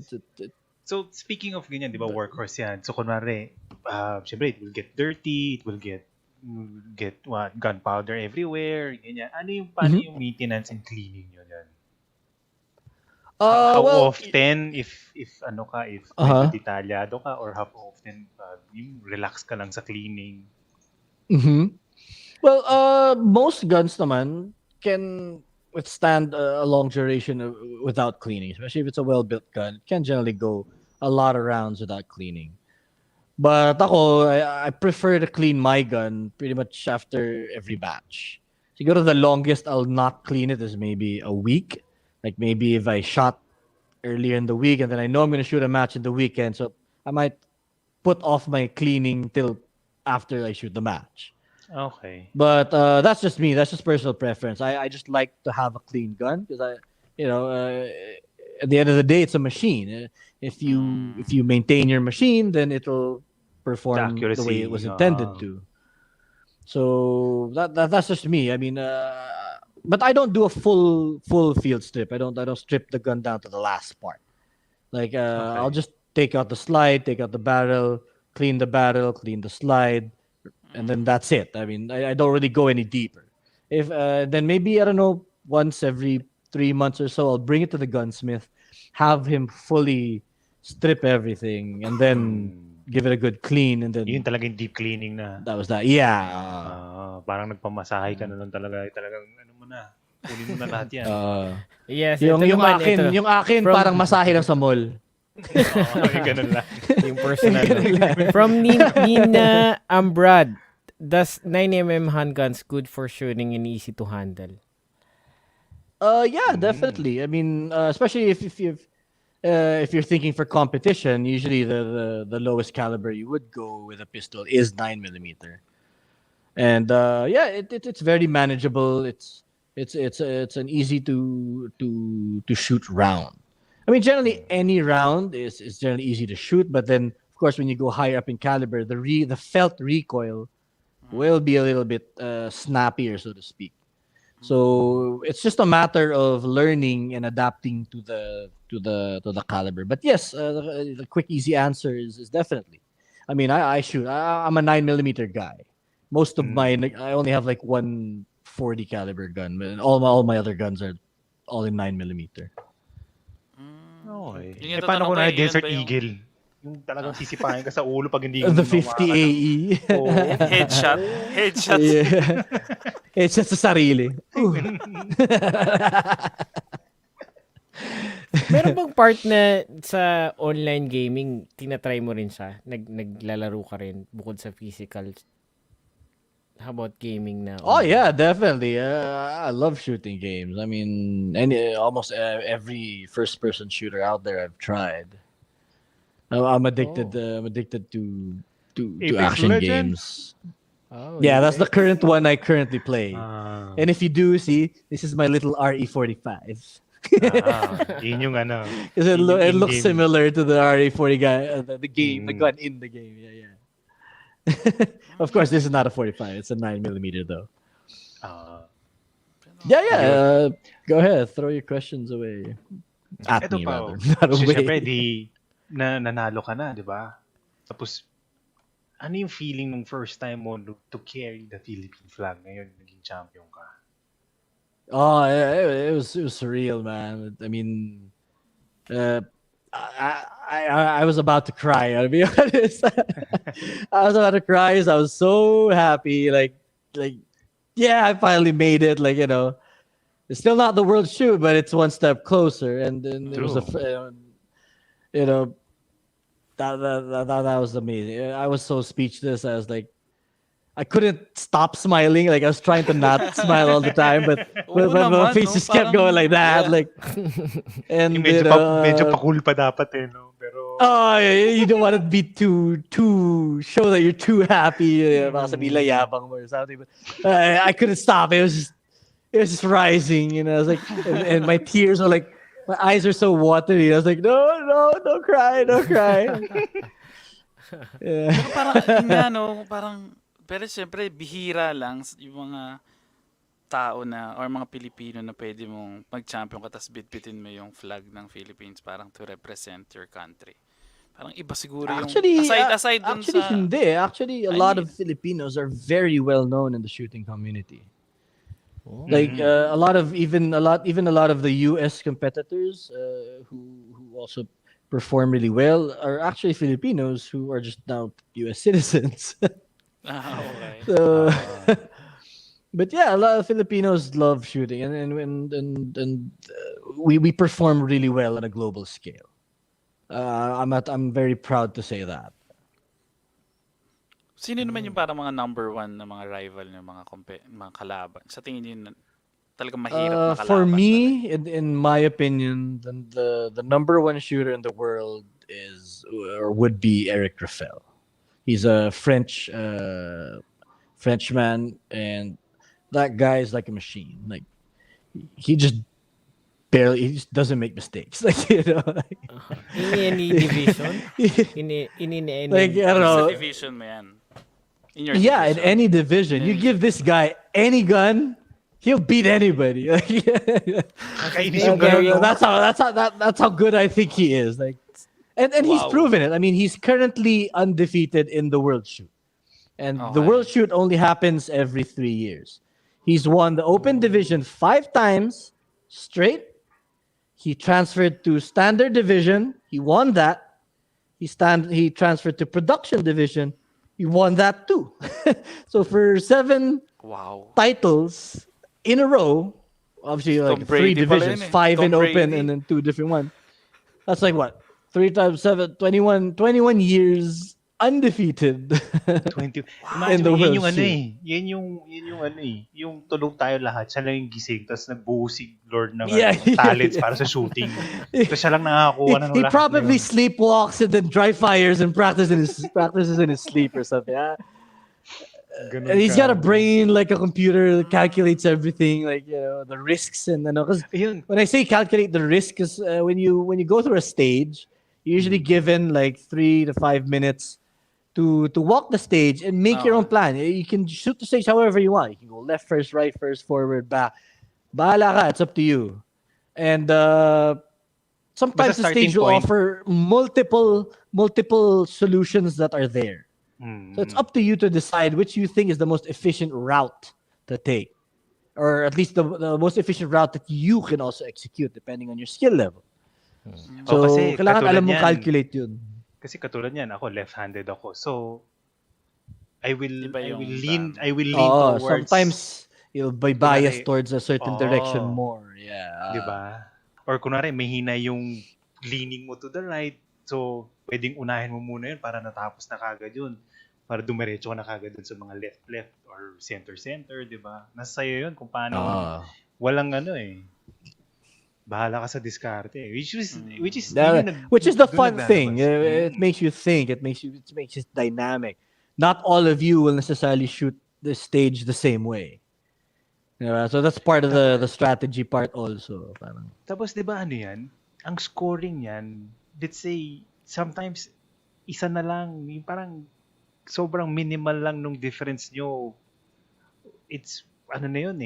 So speaking of ganyan, di ba, workhorse yan. So kunwari, syempre it will get dirty, it will get gunpowder everywhere, ganyan. Paano yung maintenance and cleaning yun yan? How often, if medyo detalyado ka, or how often yung relax ka lang sa cleaning? Well, most guns naman can withstand a long duration without cleaning, especially if it's a well-built gun. It can generally go a lot of rounds without cleaning. But ako, I prefer to clean my gun pretty much after every batch. Siguro the longest I'll not clean it is maybe a week. Like maybe if I shot earlier in the week and then I know I'm going to shoot a match in the weekend, so I might put off my cleaning till after I shoot the match. Okay. But that's just me. That's just personal preference. I just like to have a clean gun because at the end of the day, it's a machine. If you maintain your machine, then it'll perform the way it was intended to. So that's just me. I mean, but I don't do a full field strip. I don't strip the gun down to the last part. Like I'll just take out the slide, take out the barrel, clean the slide, and then that's it. I mean, I don't really go any deeper. If then maybe, I don't know, once every 3 months or so, I'll bring it to the gunsmith, have him fully strip everything, and then give it a good clean, and then yun talagang deep cleaning na. That was that. Yeah. Parang nagpamasahe ka na lang talaga. Talagang kunin mo na lahat yan. Yes, yung akin parang masahe lang sa mall. Yung ganun lang. Yung personal. From Nina Ambrad, does 9mm handguns good for shooting and easy to handle? Yeah, definitely. I mean, especially if you're thinking for competition, usually the lowest caliber you would go with a pistol is 9mm, and it's very manageable. It's an easy to shoot round. I mean, generally any round is generally easy to shoot, but then of course when you go higher up in caliber, the felt recoil will be a little bit snappier, so to speak. So it's just a matter of learning and adapting to the caliber. But yes, the quick easy answer is definitely. I mean, I shoot. I'm a 9mm guy. Most of mine, I only have like 140 caliber gun, but all my other guns are all in 9mm. Okay. Paano kung Desert Eagle? Yung talagang sisipahin ka sa ulo pag hindi mo The 50 AE. Headshot. Yeah. Headshot sa sarili. Meron bang part na sa online gaming, tinatry mo rin siya? Naglalaro ka rin bukod sa physical How about gaming na? Oh yeah, definitely. I love shooting games. I mean, almost every first-person shooter out there I've tried. I'm addicted. Oh. I'm addicted to Apex action Legends. games. Oh, Yeah, that's the Apex. current one I currently play. Ah, And if you do see, this is my little RE45. yun yung ano, Because yun yung it looks in-game. similar to the RE40 guy, the game, the Mm. gun in the game. Yeah, yeah. Of course, this is not a 45. It's a 9mm though. Ah, Yeah, yeah. yun. Go ahead, throw your questions away. At Eto me, pa, rather. Not kasi syempre, away. nanalo ka na, di ba? Tapos, ano yung feeling nung first time mo to carry the Philippine flag ngayon, naging champion ka? Oh, it was surreal, man. I mean, uh, I was about to cry. I'll be honest. I was about to cry. 'Cause I was so happy. Like, yeah, I finally made it. Like, it's still not the world shoot, but it's one step closer. And then it was True. you know, that was amazing. I was so speechless. I was like, I couldn't stop smiling. Like I was trying to not smile all the time, but Oo my naman, face no? just kept Parang, going like that. yeah. Like, and Medyo pa cool pa dapat eh, no? Pero, oh, you don't want to be too show that you're too happy. Baka sabihin lang yabang mo or something. But I couldn't stop. It was just rising, I was like, and my tears were like, my eyes are so watery. I was like, no, don't cry, don't cry. Yeah. Pero parang, yun nga, no? Parang, pero siyempre, bihira lang yung mga tao na, or mga Pilipino na pwede mong mag-champion ka tapos bitbitin mo yung flag ng Philippines parang to represent your country. Parang iba siguro yung, Actually, aside dun actually, sa, hindi. Actually, a I lot mean- of Filipinos are very well known in the shooting community. Oh. Like a lot of the U.S. competitors who also perform really well are actually Filipinos who are just now U.S. citizens. okay. So, but yeah, a lot of Filipinos love shooting, and we perform really well on a global scale. I'm very proud to say that. Sino naman yung parang mga number one na mga rival ng mga kalaban? Sa tingin niyo talagang mahirap makalaban? For me, in my opinion, the number one shooter in the world is or would be Eric Rafael. He's a Frenchman, and that guy is like a machine. Like he just doesn't make mistakes. Like like, In any division? In any... like I don't Sa know. division mo yan. In your Yeah, in division. any division, you give this guy any gun, he'll beat anybody. Like, Kakainis yung gano'n yung... that's how good I think he is. Like, and he's Wow. proven it. I mean, he's currently undefeated in the world shoot, and the Okay. world shoot only happens every 3 years. He's won the open division 5 times straight. He transferred to standard division. He won that. He transferred to production division. He won that too. So for 7 Wow. titles in a row, obviously Tom like 3 Brady pala divisions, yun eh. 5 Tom in open Brady. and then 2 different ones. That's like what? 3 times 7, 21 years undefeated. 20. In the Imagine, world yun yung ano shoot. eh. Yan yung ano eh. Yung tulog tayo lahat, siya lang yung gising, tapos nagbuo si Lord ng Yeah, ano, talents para sa shooting. Tapos siya lang nakakakuha na ng He lahat probably na yun. sleepwalks and then dry fires and practices in his sleep or something. Ganun And he's ka. got a brain like a computer that calculates everything, like the risks and because Ayun. when I say calculate the risk, is when you go through a stage, you're usually given like 3 to 5 minutes to walk the stage and make your own plan. You can shoot the stage however you want. You can go left first, right first, forward, back. Bahala ka, it's up to you. And sometimes the starting stage will point- offer multiple solutions that are there. So it's up to you to decide which you think is the most efficient route to take. Or at least the most efficient route that you can also execute depending on your skill level. So, kasi kailangan katulad alam mo yan. calculate yun. Kasi katulad niyan, ako left-handed ako. So I will Iba yung lean Oo, towards, sometimes you'll be biased Kunwari, towards a certain direction oo. more. Yeah. 'di ba? Or kunwari mahina yung leaning mo to the right. So pwedeng unahin mo muna 'yun para natapos na kagad 'yun. para dumiretso ka na kagad dun sa mga left or center, di ba? Nasa sa'yo yun kung paano, walang bahala ka sa diskarte. Which is, yun yung Which is the dun fun thing. naglalabas. It makes you think. It makes it dynamic. Not all of you will necessarily shoot the stage the same way. So that's part of the strategy part also. Parang. Tapos, di ba ano yan? Ang scoring yan, let's say, sometimes, isa na lang, yung parang sobrang minimal lang nung difference nyo. It's, ano na yun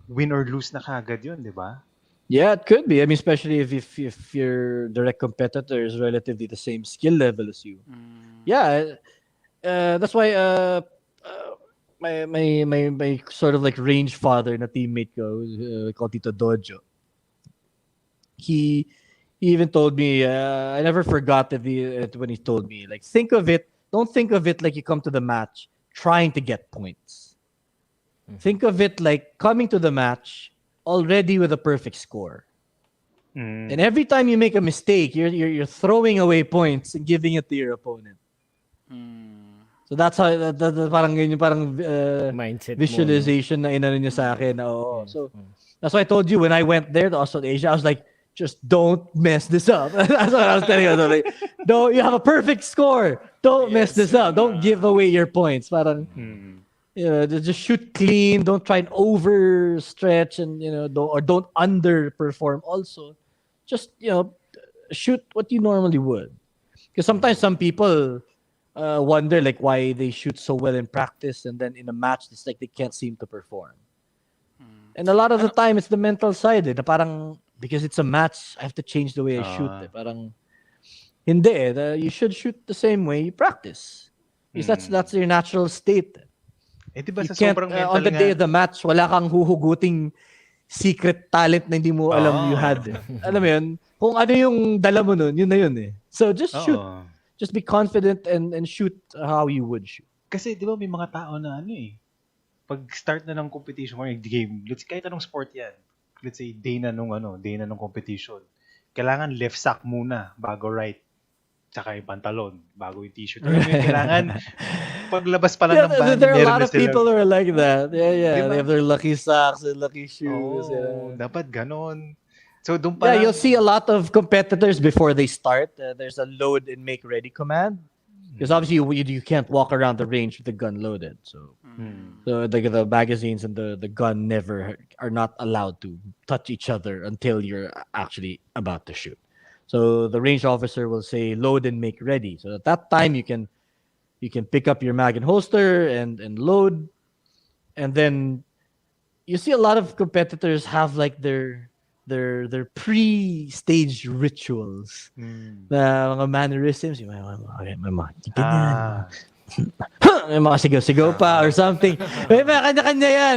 win or lose na kagad yun, di ba? Yeah, it could be. I mean, especially if your direct competitor is relatively the same skill level as you. Yeah, that's why my sort of like range father na teammate ko, called Tito Dojo. He even told me, I never forgot when he told me, like, don't think of it like you come to the match trying to get points. Think of it like coming to the match already with a perfect score. And every time you make a mistake, you're throwing away points and giving it to your opponent. So that's how parang Mindset visualization na inano niya sa akin. So that's why I told you when I went there to Australasia, I was like, just don't mess this up. That's what I was telling you. I was like, no, you have a perfect score. Don't mess this up. Don't give away your points. Parang, just shoot clean. Don't try and overstretch and don't underperform. Also, just shoot what you normally would. Because sometimes some people wonder like why they shoot so well in practice and then in a match it's like they can't seem to perform. And a lot of the time it's the mental side. Na parang because it's a match, I have to change the way I shoot. Parang hindi. You should shoot the same way you practice. Because that's your natural state. Diba You sa can't, sobrang mental on the day of the match, wala kang huhuguting secret talent na hindi mo alam you had. Alam mo yun? Kung ano yung dala mo nun, yun na yun eh. So just shoot. Just be confident and shoot how you would shoot. Kasi di ba may mga tao na pag start na ng competition or game, kahit anong sport yan, let's say day na nung competition, kailangan left sack muna bago right. Tsaka yung pantalon bago yung t-shirt. Alam mo yun, kailangan paglabas pa lang ng band, there are a meron lot na of people who are like that. Yeah. Diba? They have their lucky socks and lucky shoes. Dapat ganon. So doon pa lang, you'll see a lot of competitors before they start. There's a load and make ready command. Because obviously you can't walk around the range with the gun loaded. So the magazines and the gun are not allowed to touch each other until you're actually about to shoot. So the range officer will say load and make ready. So at that time you can pick up your mag and holster and load. And then you see a lot of competitors have like their pre-stage rituals. Na mga mannerisms, may mga sigaw-sigaw pa or something. May mga kanya-kanya yan.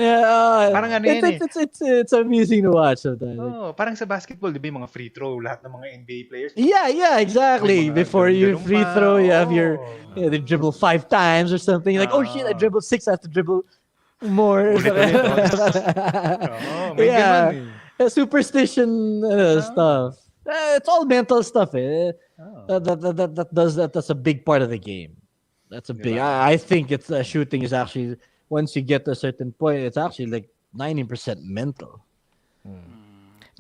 Parang ano yan it's amusing to watch sometimes. Parang sa basketball, di ba yung mga free throw, lahat ng mga NBA players? Yeah, exactly. Before you free throw, you have they dribble 5 times or something. You're like, oh shit, I dribbled 6, I have to dribble more. Superstition stuff. It's all mental stuff. That's a big part of the game. That's a big. I think it's shooting is actually once you get to a certain point, it's actually like 90% mental.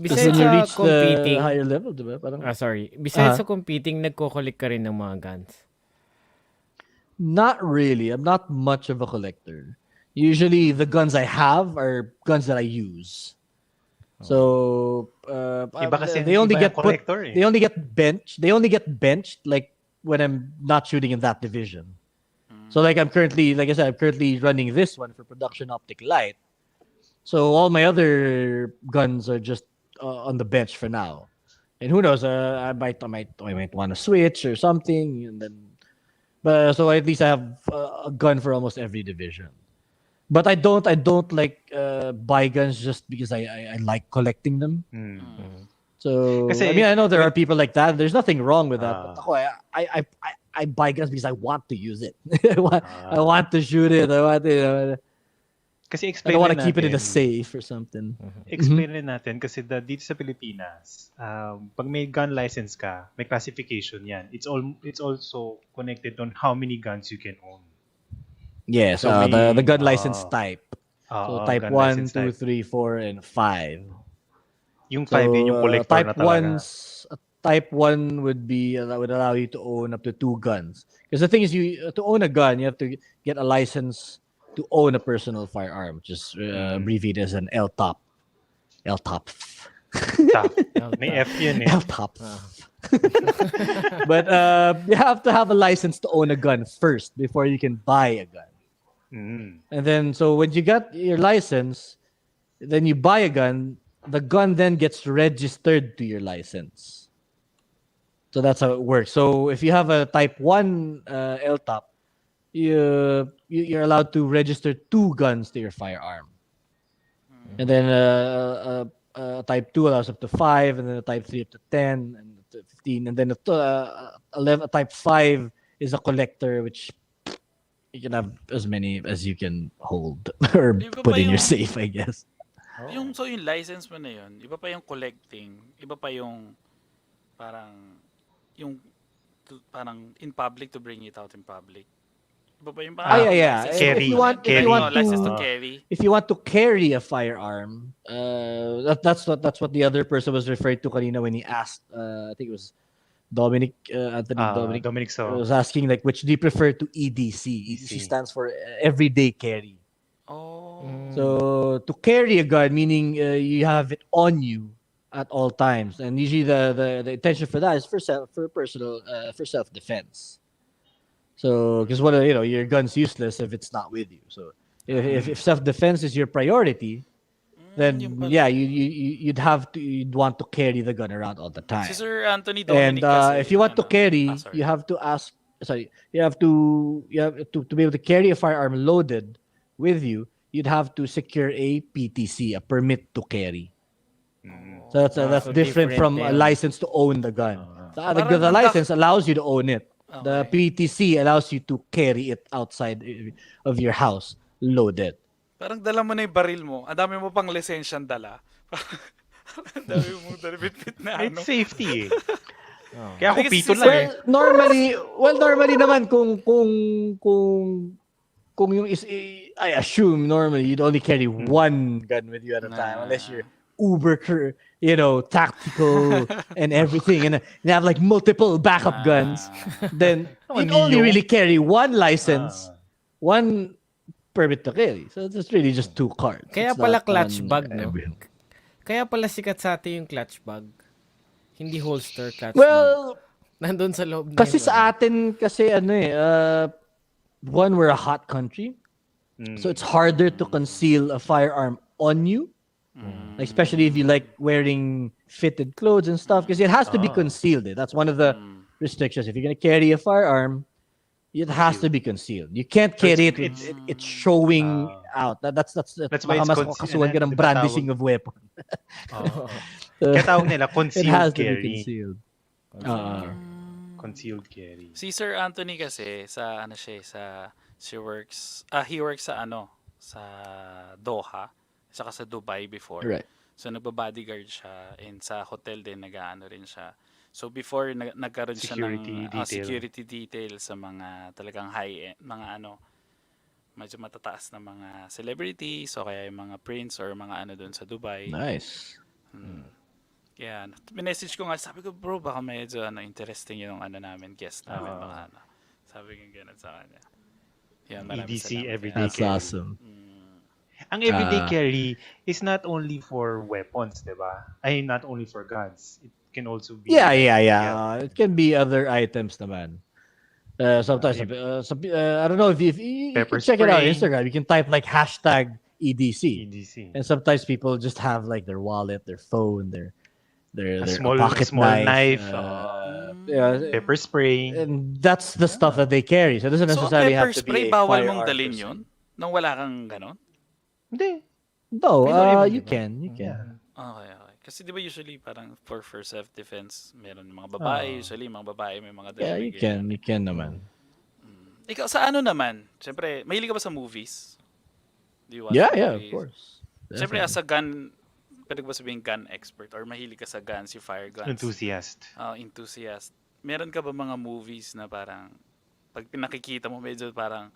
Besides when you reach competing, the higher level, diba? Parang, sorry. Besides sa competing, nagko-collect ka rin ng mga guns? Not really. I'm not much of a collector. Usually, the guns I have are guns that I use. So they only get benched like when I'm not shooting in that division. So like I'm currently running this one for production optic light. So all my other guns are just on the bench for now. And who knows? I might want to switch or something, and then. But so at least I have a gun for almost every division. But I don't like buy guns just because I like collecting them. So Kasi, I mean I know there are people like that. There's nothing wrong with that. But ako, I buy guns because I want to use it. I want to shoot it. I want to. Kasi I don't want to keep it in a safe or something. Explain rin natin kasi dito sa Pilipinas, pag may gun license ka, may classification yan. It's also connected on how many guns you can own. Yes, So the may gun license type. So type gun 1, license 2, type. 3, 4, and 5. Yung 5 yun So yung collector na talaga. type 1 would be would allow you to own up to 2 guns. Because the thing is, you to own a gun, you have to get a license to own a personal firearm, which is abbreviated as an LTOP. LTOP. Tough. May F yun eh. LTOP. But you have to have a license to own a gun first before you can buy a gun. And then, so when you got your license, then you buy a gun, the gun then gets registered to your license. So that's how it works. So if you have a type 1 LTOP, you're allowed to register 2 guns to your firearm. And then type 2 allows up to 5, and then a type 3 up to 10, and to 15. And then a type 5 is a collector, which you can have as many as you can hold or Iba put pa in your yung- safe, I guess. Yung license mo na yun, iba pa yung collecting, iba pa yung parang parang in public to bring it out in public. Iba pa yung parang Yeah. license Carry. If you want license to to carry. if you want to carry a firearm, that's what the other person was referring to kanina when he asked. I think it was Dominic Dominic Dominic so. was asking like, which do you prefer to EDC? EDC stands for everyday carry. Oh. So to carry a gun, meaning you have it on you at all times, and usually the intention for that is for self defense. So because your gun's useless if it's not with you. So if self defense is your priority, then you'd want to carry the gun around all the time. Si Sir Anthony And Dominic kasi, if you want to carry, sorry. you have to ask. Sorry, you have to be able to carry a firearm loaded with you. You'd have to secure a PTC, a permit to carry. So that's So different from a din. license to own the gun. Parang The license allows you to own it. The Okay. PTC allows you to carry it outside of your house loaded. Parang dala mo na yung baril mo. Ang dami mo pang lisensyang dala. Ang dami mo bit na It's safety eh. Kaya ako Because pito si lang eh. Normally naman kung yung I assume normally you'd only carry one gun with you at a time unless you're uber tactical and everything, and you have like multiple backup guns. Then you'd only really carry one license, one permit to carry. So it's really just 2 cards. Kaya It's pala not clutch one bag, no? every- Kaya pala sikat sa atin yung clutch bag. Hindi holster, clutch bag. Well, Nandun sa loob na kasi yung sa atin kasi one, we're a hot country. So it's harder to conceal a firearm on you. Like, especially if you like wearing fitted clothes and stuff, because it has to be concealed. That's one of the restrictions. If you're gonna carry a firearm, it has to be concealed. You can't carry it. It's showing out. That's why baka it's mas kasuhan ka ng brandishing of weapon. Kaya tawag nila It has concealed to be carry. concealed. Concealed carry. Si Sir Anthony kasi sa he works sa sa Doha, saka sa Dubai before. Right. So nagba-bodyguard siya, and sa hotel din nag-aano rin siya. So before nagkaroon siya ng security detail sa mga talagang high end, mga medyo matataas na mga celebrities o kaya yung mga prince or mga doon sa Dubai. Nice. Kaya message ko nga, sabi ko, bro, baka medyo interesting yung namin, guest namin, baka sabi ko gano'n sa kanya. Yan, maraming EDC salamat. everyday That's carry. awesome. Ang everyday carry is not only for weapons, diba? Ay, not only for guns. It can also be... Yeah. It can be other items naman. Sometimes, I don't know if you Pepper can check it out on spray. Instagram. You can type like hashtag EDC. EDC. And sometimes people just have like their wallet, their phone, their small pocket knife, pepper pepper spray. And that's the stuff that they carry. So it doesn't So, necessarily pepper have to spray, be a bawal firearm mong dalhin per se. yun? Nang wala kang ganon? Hindi. No, Pinoy you naman, can. Okay. Kasi di ba usually parang for self-defense, meron mga babae, usually mga babae may mga Yeah, dalhin. you can naman. Ikaw, sa naman? Siyempre, mahilig ka ba sa movies? Do you watch Yeah, of movies? course. Siyempre, as a gun, pwede ba sabihin gun expert or mahilig ka sa guns, you fire guns? Enthusiast. Enthusiast. Meron ka ba mga movies na parang, pag pinakikita mo, medyo parang,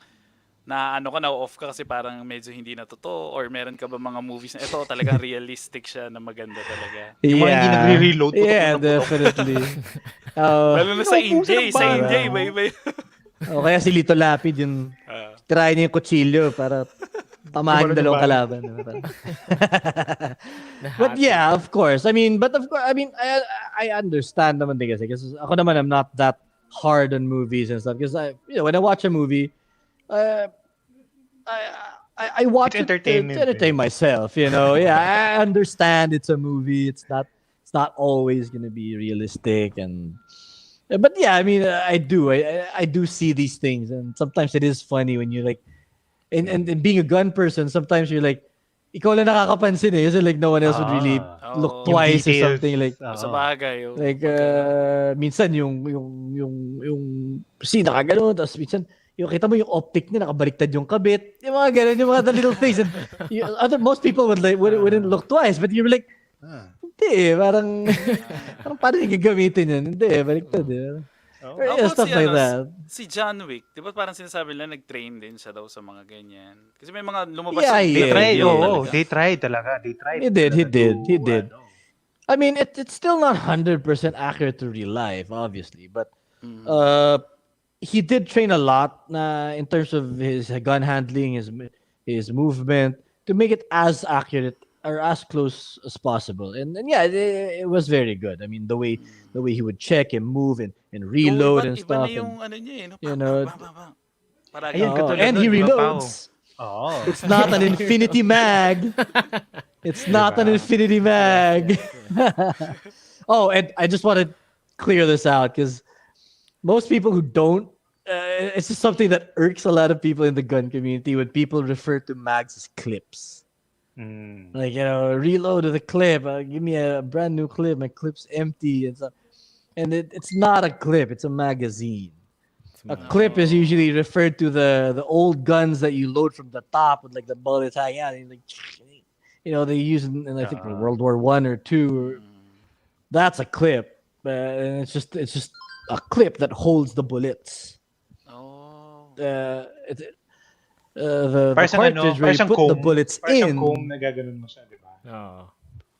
na ano ka, na-off ka kasi parang medyo hindi na totoo, or meron ka ba mga movies na ito talagang realistic siya na maganda talaga? Yung mga hindi nagre-reload, putok Yeah, na putok. definitely. Lalo na sa Inuubusan India, ng sa bala. India, iba-iba yun. O kaya si Lito Lapid yung try niya yung kutsilyo para tamahan yung dalawang kalaban. But yeah, of course. I mean, I understand naman din kasi ako naman, I'm not that hard on movies and stuff because when I watch a movie, I watch It's it to entertainment, entertain myself, Yeah, I understand it's a movie. It's not always gonna be realistic but yeah, I mean, I do see these things, and sometimes it is funny when you're like, and being a gun person, sometimes you're like, ikaw lang nakakapansin eh, kasi like no one else would really look Yung twice or details. something like. Sa bagay. Like minsan yung scene nakagano, tapos minsan yung kita mo yung optic niya nakabaliktad yung kabit, yung mga ganun, yung mga little things, and most people wouldn't look twice, but you're like, hindi, parang paano yung gagamitin yun? Hindi, baliktad eh. How about Stuff like that. Si John Wick, di ba parang sinasabi nila nag-train din siya daw sa mga ganyan? Kasi may mga lumabas Yeah, yung They tried, video oo. talaga. They tried talaga. They tried. He did. talaga to, ano. I mean, it's still not 100% accurate to real life, obviously, but he did train a lot in terms of his gun handling, his movement, to make it as accurate or as close as possible. And yeah, it was very good. I mean, the way he would check and move and reload and Iba stuff. na yung ano niya eh. No? you know, Parang Ayun, katulad and nun, he di ba, Pao? reloads. Oo. It's not an infinity mag. It's not an infinity mag. Oh, and I just want to clear this out because most people who don't, it's just something that irks a lot of people in the gun community when people refer to mags as clips. Like, reload the clip. Give me a brand new clip. My clip's empty and stuff. And it's not a clip. It's a magazine. A clip is usually referred to the old guns that you load from the top with like the bullets hanging out. And like, they use in I think World War I or II. That's a clip. And it's just a clip that holds the bullets. The cartridge where you put the bullets in. Comb na gaganon mo siya, di ba?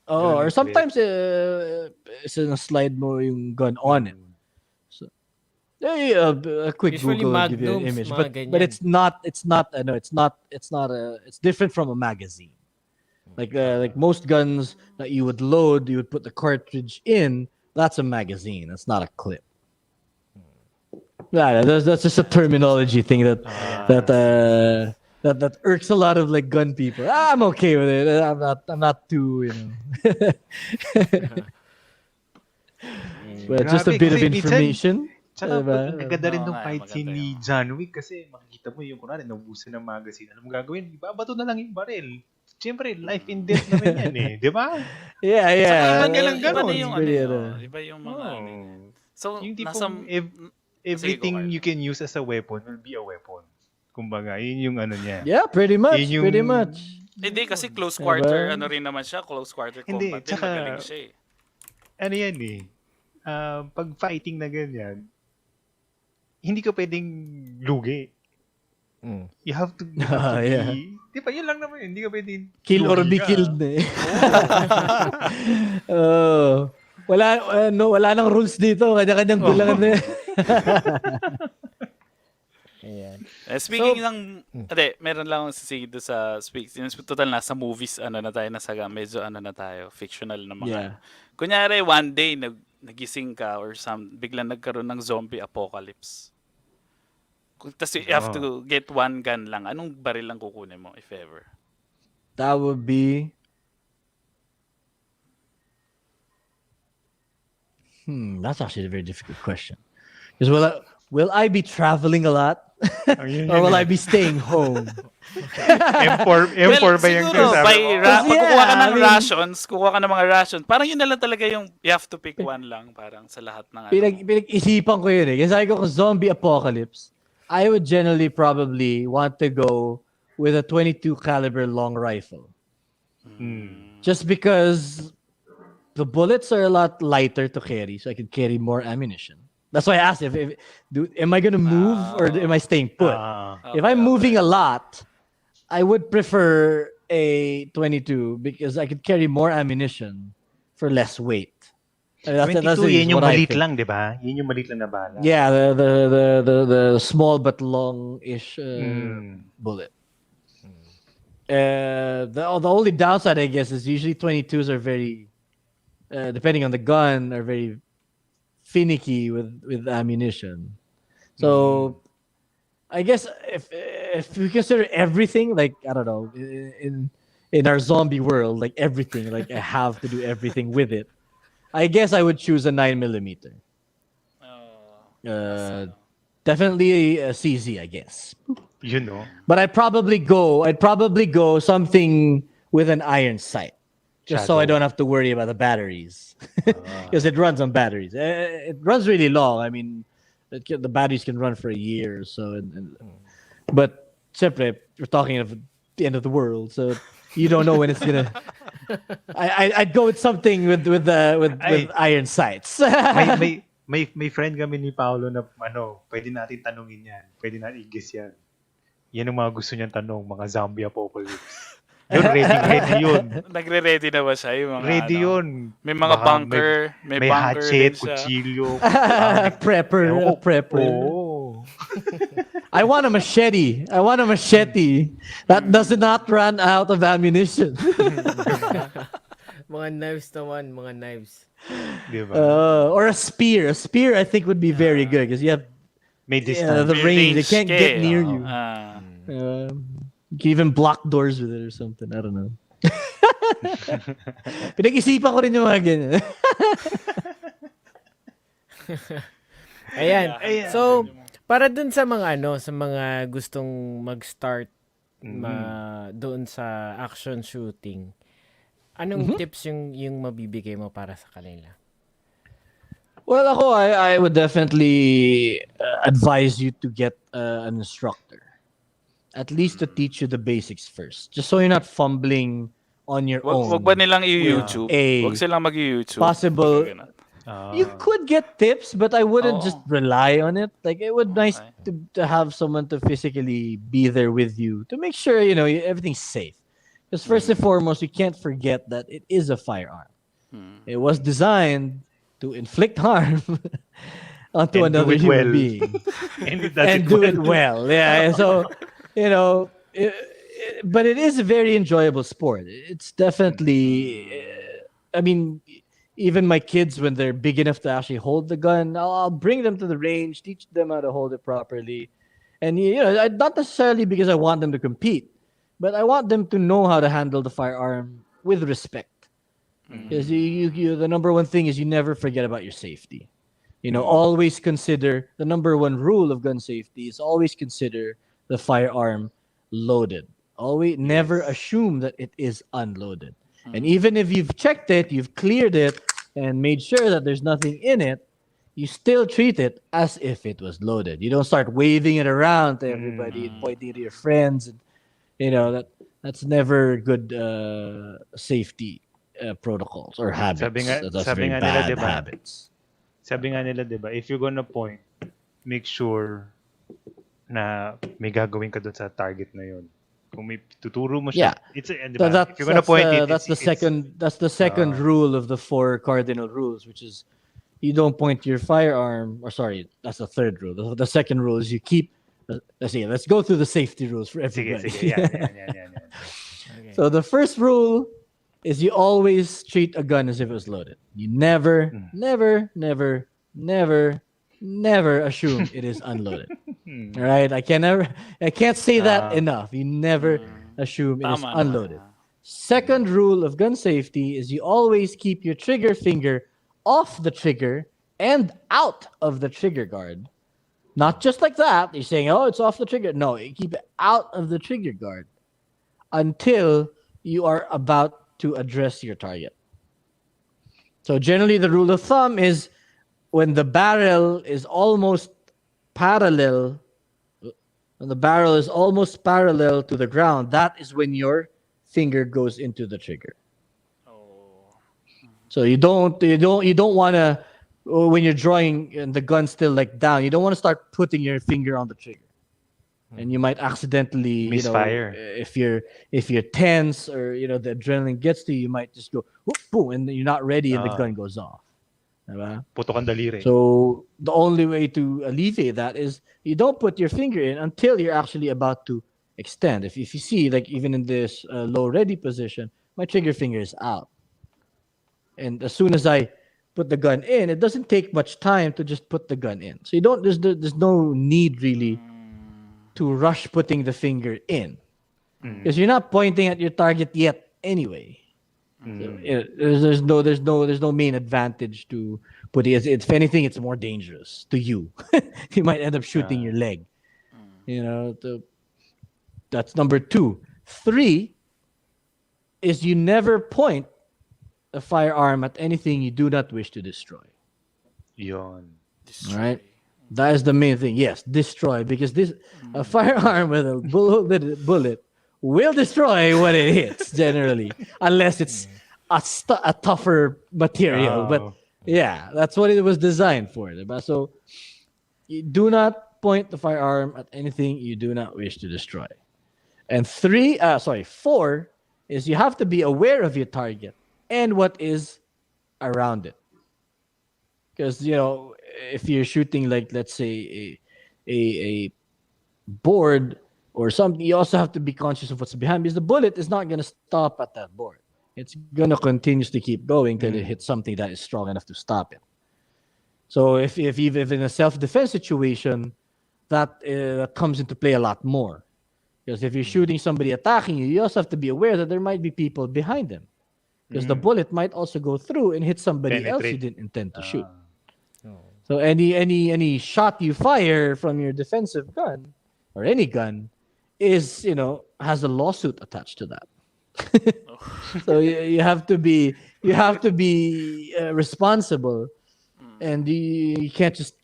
Oh, or sometimes it's in a slide mo yung gun on it. So, a quick Usually Google will give you an magnums, image, mga but ganyan. it's different from a magazine. Like most guns that you would load, you would put the cartridge in. That's a magazine. That's not a clip. Yeah, that's just a terminology thing that irks a lot of like gun people. I'm okay with it. I'm not too, But just a Grabe, bit of kasi information. Tsaka Diba? ang ganda rin Oo ng nga, fight maganda scene ni yun. John Wick kasi makikita mo yung kunwari naubusan ng magazine. Anong gagawin? Ibabato na lang yung baril. Siyempre, life and death naman yan eh. Di ba? Yeah. Iba na lang ganun. yung Really, iba yung mga ano. So, Yung nasa... tipong everything you can use as a weapon will be a weapon. Kumbaga, yun yung ano niya. Yeah, pretty much. Yun yung- Pretty much. Hindi, kasi close quarter, Diba? ano rin naman siya, close quarter Hindi, combat din, tsaka- magaling siya eh. Ano yan eh. Pag fighting na ganyan, hindi ka pwedeng lugi. You have to be... Yeah. Di ba, yun lang naman yun. Hindi ka pwedeng Kill or lugi be ka. killed na eh. Oh. Wala nang rules dito. Kanya-kanyang gulangan na. Ayan. Speaking ng... meron lang akong sisingit doon sa... Total, nasa movies, medyo na tayo, fictional na mga... Yeah. Kunyari, one day, nagising ka or biglang nagkaroon ng zombie apocalypse. Tapos you have to get one gun lang. Anong baril lang kukunin mo, if ever? That would be... That's actually a very difficult question. Because will I be traveling a lot? Or will I be staying home? M4 ba yung siguro, kasabi mo? pag kukuha ka ng I mean- rations, kukuha ka ng mga rations, parang yun na lang talaga yung you have to pick one lang, parang sa lahat ng Pinag-isipan ko yun eh. Kasi sabi ko kung zombie apocalypse, I would generally probably want to go with a 22 caliber long rifle. Just because the bullets are a lot lighter to carry, so I could carry more ammunition. That's why I asked am I gonna move or am I staying put? If I'm moving a lot, I would prefer a 22 because I could carry more ammunition for less weight. I mean, that's 22, yun yung what I maliit think. lang, di ba? Yun yung maliit lang na bala. Yeah, the small but long-ish bullet. The only downside, I guess, is usually 22s are very, depending on the gun, are very finicky with ammunition. So, I guess if we consider everything, like I don't know, in our zombie world, like everything, like I have to do everything with it. I guess I would choose a 9mm. Definitely a CZ, I guess. You know. But I'd probably go something with an iron sight, just so I don't have to worry about the batteries, because it runs on batteries. It runs really long. I mean, the batteries can run for a year or so. But separate, we're talking of the end of the world, so you don't know when it's gonna. I'd go with something with iron sights. may friend kami ni Paulo na pwede natin tanungin yan. Pwede natin i-guess yan. Yan ang mga gusto niyang tanong, mga zombie apocalypse. Yun, ready yun. Nagre-ready na ba siya? Yung mga, ready yun. May mga bunker. May bunker hatchet, din siya. kutsilyo. Prepper. Oh. I want a machete that does not run out of ammunition. Mga knives naman, mga knives. Diba? Or a spear. A spear, I think, would be very good because you have may distance. the range. They can't get near you. You can even block doors with it or something. I don't know. Pinag-isipan ko rin yung mga ganyan. Ayan. So, para dun sa mga sa mga gustong mag-start doon sa action shooting, anong tips yung mabibigay mo para sa kanila? Well, I would definitely advise you to get an instructor. At least to teach you the basics first. Just so you're not fumbling on your own. Wag ba nilang i-YouTube? Wag silang mag-YouTube. Possible. You could get tips, but I wouldn't just rely on it. Like, it would be nice to have someone to physically be there with you to make sure, everything's safe. Because first and foremost, you can't forget that it is a firearm. It was designed to inflict harm onto another human being. and do it well. Yeah, so, but it is a very enjoyable sport. It's definitely, I mean, even my kids, when they're big enough to actually hold the gun, I'll bring them to the range, teach them how to hold it properly. And, not necessarily because I want them to compete, but I want them to know how to handle the firearm with respect. Because the number one thing is you never forget about your safety. Always consider, the number one rule of gun safety is always consider the firearm loaded. Always never assume that it is unloaded. And even if you've checked it, you've cleared it, and made sure that there's nothing in it, you still treat it as if it was loaded. You don't start waving it around to everybody and pointing to your friends. And, that's never good safety protocols or habits. That's very bad habits. Sabi nga nila, diba, if you're gonna point, make sure na may gagawin ka doon sa target na yun. Kung may tuturo mo siya, it's diba? If you're gonna point it, that's the second rule of the 4 cardinal rules, which is you don't point your firearm, or sorry, that's the third rule. The second rule is you keep. Let's go through the safety rules for everybody. So the first rule is you always treat a gun as if it was loaded. You never assume it is unloaded. All right, I can't say that enough. You never assume it is unloaded. Second rule of gun safety is you always keep your trigger finger off the trigger and out of the trigger guard. Not just like that. You're saying, oh, it's off the trigger. No, you keep it out of the trigger guard until you are about to address your target. So generally the rule of thumb is when the barrel is almost parallel to the ground, that is when your finger goes into the trigger. So you don't want to when you're drawing and the gun's still like down, you don't want to start putting your finger on the trigger. And you might accidentally, Misfire. if you're tense or the adrenaline gets to you, you might just go whoop, boom, and you're not ready, and the gun goes off. Diba? Putok ang daliri. So the only way to alleviate that is you don't put your finger in until you're actually about to extend. If you see, like even in this low ready position, my trigger finger is out, and as soon as I put the gun in, it doesn't take much time to just put the gun in. So you don't. There's no need really to rush putting the finger in, because you're not pointing at your target yet anyway. So, there's no main advantage to putting it. If anything, it's more dangerous to you. You might end up shooting your leg. That's number 2. 3 is you never point a firearm at anything you do not wish to destroy. Yun. All right. That is the main thing. Yes, destroy, because a firearm with a bullet will destroy what it hits generally, unless it's a tougher material. But yeah, that's what it was designed for. Diba? So you do not point the firearm at anything you do not wish to destroy. And 4 is you have to be aware of your target and what is around it. Because if you're shooting, like, let's say a board or something, you also have to be conscious of what's behind, because the bullet is not going to stop at that board. It's going to continuously keep going till it hits something that is strong enough to stop it. So if in a self-defense situation, that comes into play a lot more. Because if you're shooting somebody attacking you, you also have to be aware that there might be people behind them. Because the bullet might also go through and hit somebody else you didn't intend to shoot. So any shot you fire from your defensive gun or any gun is, has a lawsuit attached to that. So you have to be responsible, and you can't just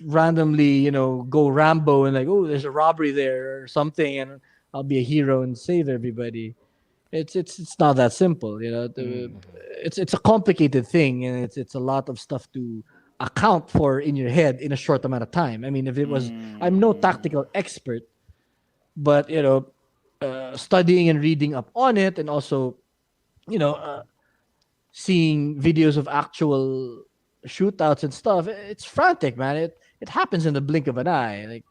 randomly go Rambo and like, oh, there's a robbery there or something, and I'll be a hero and save everybody. It's not that simple, It's a complicated thing, and it's a lot of stuff to account for in your head in a short amount of time. I mean, if it was, I'm no tactical expert, but studying and reading up on it, and also seeing videos of actual shootouts and stuff, it's frantic, man. It happens in the blink of an eye. Like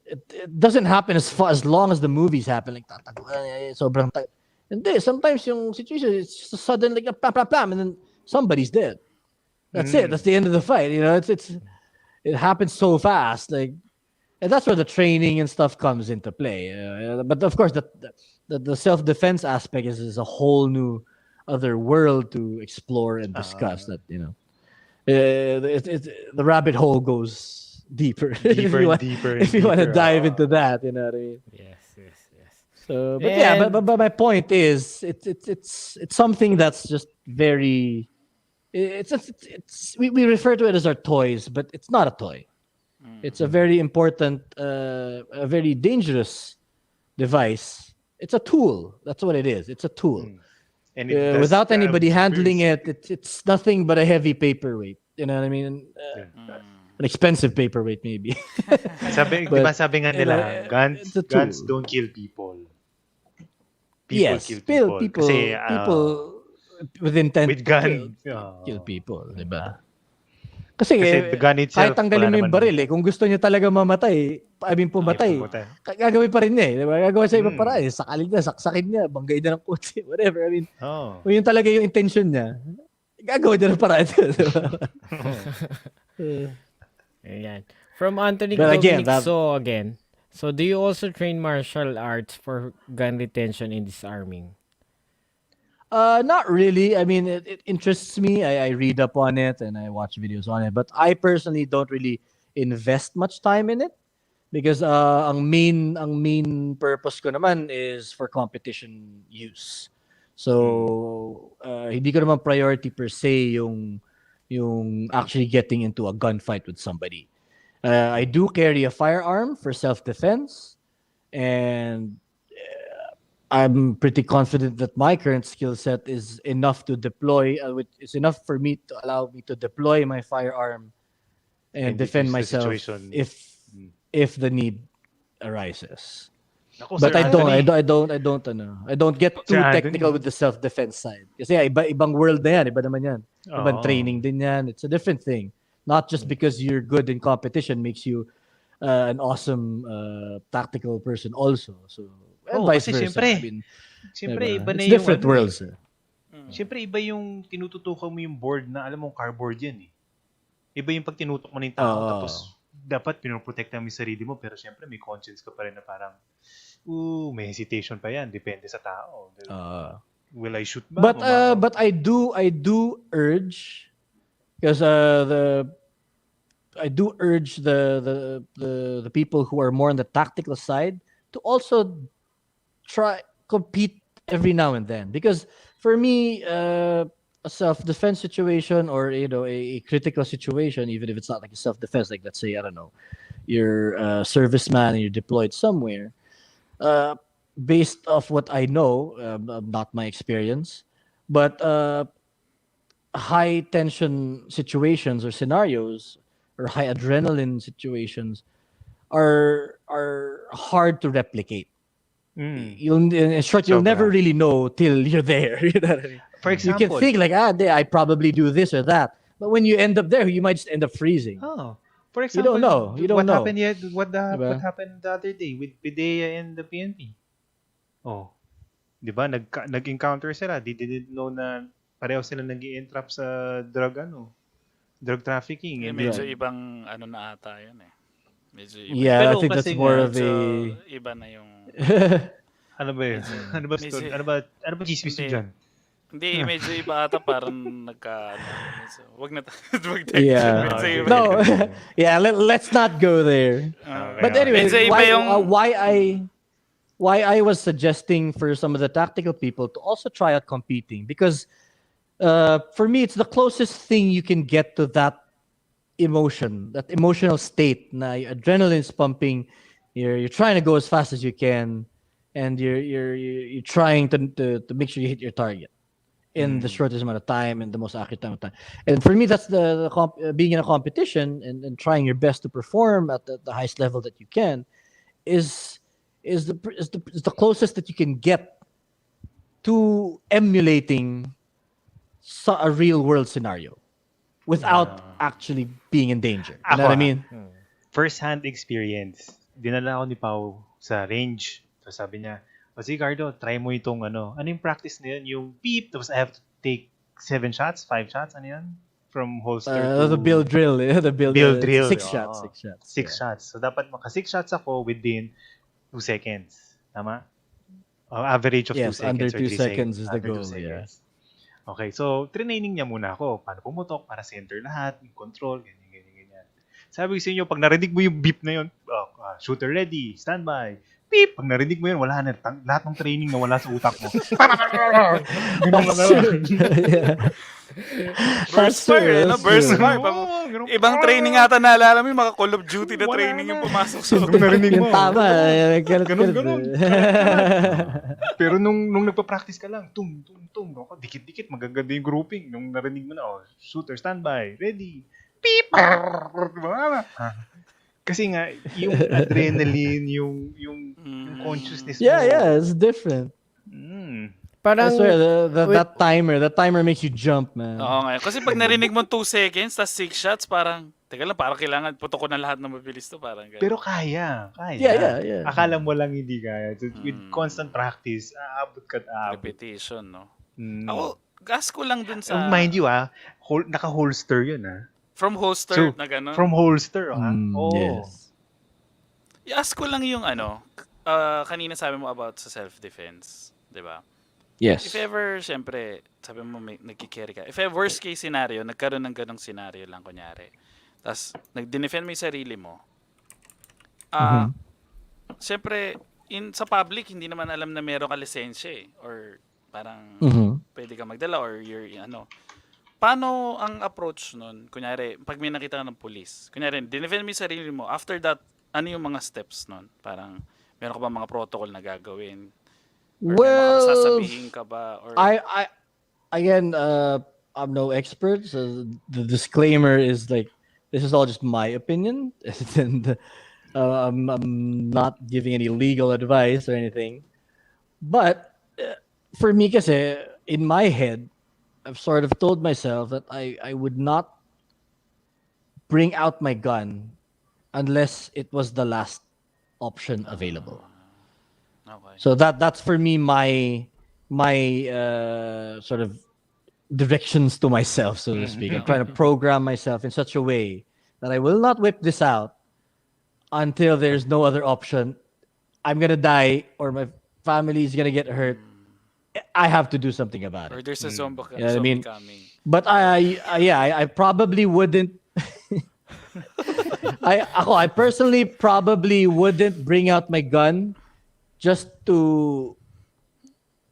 it doesn't happen as long as the movies happen. Like sobrang hindi, sometimes yung situation, it's just a sudden, like a pam pam pam, and then somebody's dead. That's it. That's the end of the fight. It happens so fast. Like, and that's where the training and stuff comes into play. But of course, the self-defense aspect is a whole new other world to explore and discuss. The rabbit hole goes deeper. Deeper. If you want to dive into that, you know what I mean? Yes. So, but my point is, it's something that's just very. We refer to it as our toys, but it's not a toy. It's a very important, a very dangerous device. It's a tool. That's what it is. It's a tool. And without anybody handling it, it's nothing but a heavy paperweight. You know what I mean? An expensive paperweight, maybe. Diba sabi nga nila, guns don't kill people. People kill people. Kasi, people with intent with gun kill people, diba? Kasi the gun itself, kahit tanggalin mo yung baril, kung gusto niya talaga mamatay, pumatay, gagawin pa rin niya, diba? Gagawin sa ibang paraan, sakalin niya, saksakin niya, banggay na ng kotse, whatever. I mean, kung yun talaga yung intention niya, gagawin niya ng paraan, diba? Ayan. From Anthony But again, again. So, do you also train martial arts for gun retention and disarming? Not really. I mean, it interests me. I read up on it and I watch videos on it. But I personally don't really invest much time in it, because ang main purpose ko naman is for competition use. So hindi ko naman priority per se yung actually getting into a gunfight with somebody. I do carry a firearm for self-defense, and I'm pretty confident that my current skill set is enough to deploy, is enough for me to allow me to deploy my firearm and And defend defuse the myself situation. if the need arises. Ako, But Sir Anthony. I don't get Sir too Anthony. technical with the self-defense side. Kasi ibang world na yan, iba naman yan. Ibang Oo. training din yan. It's a different thing. Not just because you're good in competition makes you an awesome tactical person also. So, and Oo, vice kasi versa. siyempre, I mean, siyempre, diba? iba na It's yung different ano eh. worlds. Siyempre, iba yung tinututukan mo yung board na alam mo cardboard yan eh. Iba yung pag tinutok mo ng tao tapos dapat pinoprotekta mo yung sarili mo pero siyempre may conscience ka pa rin na parang may hesitation pa yan. Depende sa tao. Will I shoot ba? But I do urge because I do urge the people who are more on the tactical side to also try compete every now and then, because for me a self-defense situation, or a critical situation, even if it's not like a self-defense, like let's say, I don't know, you're a serviceman and you're deployed somewhere, based off what I know, not my experience, but high tension situations or scenarios or high adrenaline situations are hard to replicate. In short, you'll never really know till you're there. You know what I mean? For You example, can think like, I probably do this or that, but when you end up there, you might just end up freezing. For example, You don't know. What Diba? happened the other day with Pidea and the PNP? Di ba? Nag-encounter sila. They didn't know na pareho sila nag-i-entrap sa drug trafficking. And medyo ibang ano na ata yun eh. Medyo iba. Yeah, Pero I think that's kasi more nga, of a. Iba na yung Ano ba yun? Ano ba story? Ano ba chismis yun dyan? Hindi, medyo iba ata, parang wag na wag tayo. Yeah. Medyo iba. No. Yeah, let's not go there. But anyway, Medyo iba yung why I was suggesting for some of the tactical people to also try out competing, because for me it's the closest thing you can get to that emotion, that emotional state. Na your adrenaline's pumping, you're trying to go as fast as you can, and you're trying to make sure you hit your target in the shortest amount of time and the most accurate time of time. And for me, that's being in a competition and trying your best to perform at the highest level that you can is the closest that you can get to emulating a real world scenario without actually being in danger. You know what I mean? First-hand experience. Dinala ako ni Pau sa range. So sabi niya, sige Cardo, try mo itong ano yung practice na yun? Yung beep, tapos I have to take 7 shots, 5 shots, ano yan? From holster to... The build drill. The build drill. 6 shots. 6 shots. So dapat maka 6 shots ako within 2 seconds. Tama? Average of 2 seconds under or 2 3 seconds is the under 2 goal. seconds. Okay, so training niya muna ako. Paano pumutok, para center lahat, control, ganyan. Sabi ko sa inyo, pag narinig mo yung beep na yun, shooter ready, standby, beep! Pag narinig mo yun, wala na. Lahat ng training na wala sa utak mo. Burst fire, no? Burst fire. Ibang training ata naalala mo yung mga Call of Duty na training yung pumasok sa Nung narinig mo. Yung tama. Ganun. Pero nung nagpa-practice ka lang, tum, dikit-dikit, magaganda yung grouping. Nung narinig mo na, shooter, standby, ready, beep! Kasi nga, yung adrenaline, yung consciousness mo. Yeah, it's different. Parang, I swear, that timer makes you jump, man. Oo nga. Kasi pag narinig mo 2 seconds, tas 6 shots, parang, teka lang, parang kailangan putok ko na lahat ng mabilis to. Parang ganyan. Pero kaya. Yeah. Akala mo lang hindi kaya. So, with constant practice, aabot ka. Repetition, no? Ako, gas ko lang dun sa... Mind you, naka-holster yun, From holster na gano'n? From holster, Yes. I-ask ko lang yung kanina sabi mo about sa self-defense, di ba? Yes. If ever, syempre, sabi mo nagkikerry ka. If ever worst case scenario, nagkaroon ng ganong scenario lang, kunyari. Tapos, nag-defend mo yung sarili mo. Syempre, sa public, hindi naman alam na meron ka lisensya eh. Or parang pwede ka magdala or you're, paano ang approach nun? Kunyari, pag may nakita ka ng police, kunyari, dinefend mo yung sarili mo, after that, ano yung mga steps nun? Parang, meron ka ba mga protocol na gagawin? Or may Well, makasasabihin ka ba? Or I again, I'm no expert, so the disclaimer is like this is all just my opinion, and I'm not giving any legal advice or anything. But for me, kasi in my head, I've sort of told myself that I would not bring out my gun unless it was the last option available. okay. So that's for me my sort of directions to myself, so to speak. I'm trying to program myself in such a way that I will not whip this out until there's no other option. I'm gonna die or my family is gonna get hurt. I have to do something about Or it. there's a zombie, You know what I zombie mean? coming. But I probably wouldn't. I personally probably wouldn't bring out my gun just to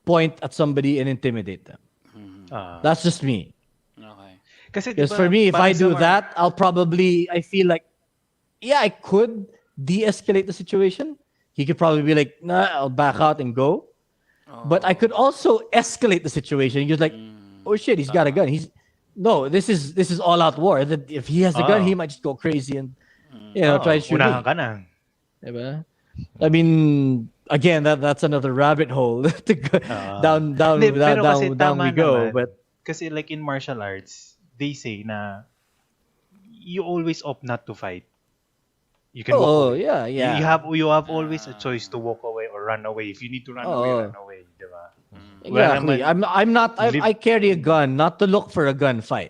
point at somebody and intimidate them. Ah. That's just me. Okay. Kasi Because diba, for me, if parang I do sa that, I feel like, yeah, I could de-escalate the situation. He could probably be like, nah, I'll back out and go. But I could also escalate the situation. He's like, oh shit, he's got a gun. This is all out war. That if he has a gun, he might just go crazy and try to shoot me. unahan ka na. Diba? I mean, again, that's another rabbit hole to go down Hindi, pero kasi down tama we go. naman. But Kasi like in martial arts, they say na you always opt not to fight. You can walk away. yeah. You have always a choice to walk away or run away. If you need to run away, run away, diba? Exactly. I'm not. I carry a gun not to look for a gunfight.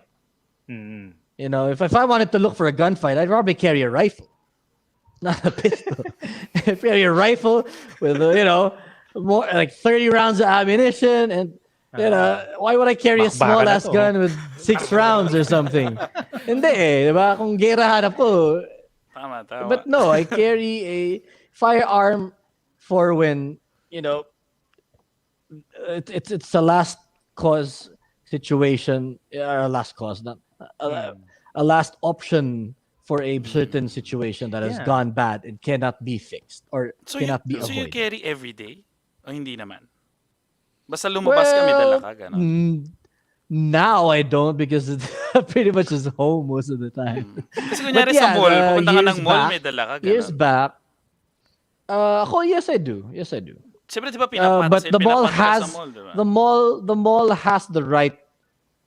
Mm. You know, if I wanted to look for a gunfight, I'd probably carry a rifle, not a pistol. I'd carry a rifle with more like 30 rounds of ammunition, and why would I carry a small ass gun with 6 rounds or something? Hindi eh, diba? Kung gera hanap ko. Tama. But no, I carry a firearm for when it's a last cause situation, or a last cause, not a last option for a certain situation that has gone bad and cannot be fixed or cannot be So you avoided. carry every day? O hindi naman? Basta lumabas ka, may dala ka, ganon. Now I don't because it pretty much is home most of the time. Kasi kunyari sa mall, pupunta ka ng mall, may dala ka, ganon. Years back, yes I do. Siyempre, di ba But the mall has sa mall, diba? the mall has the right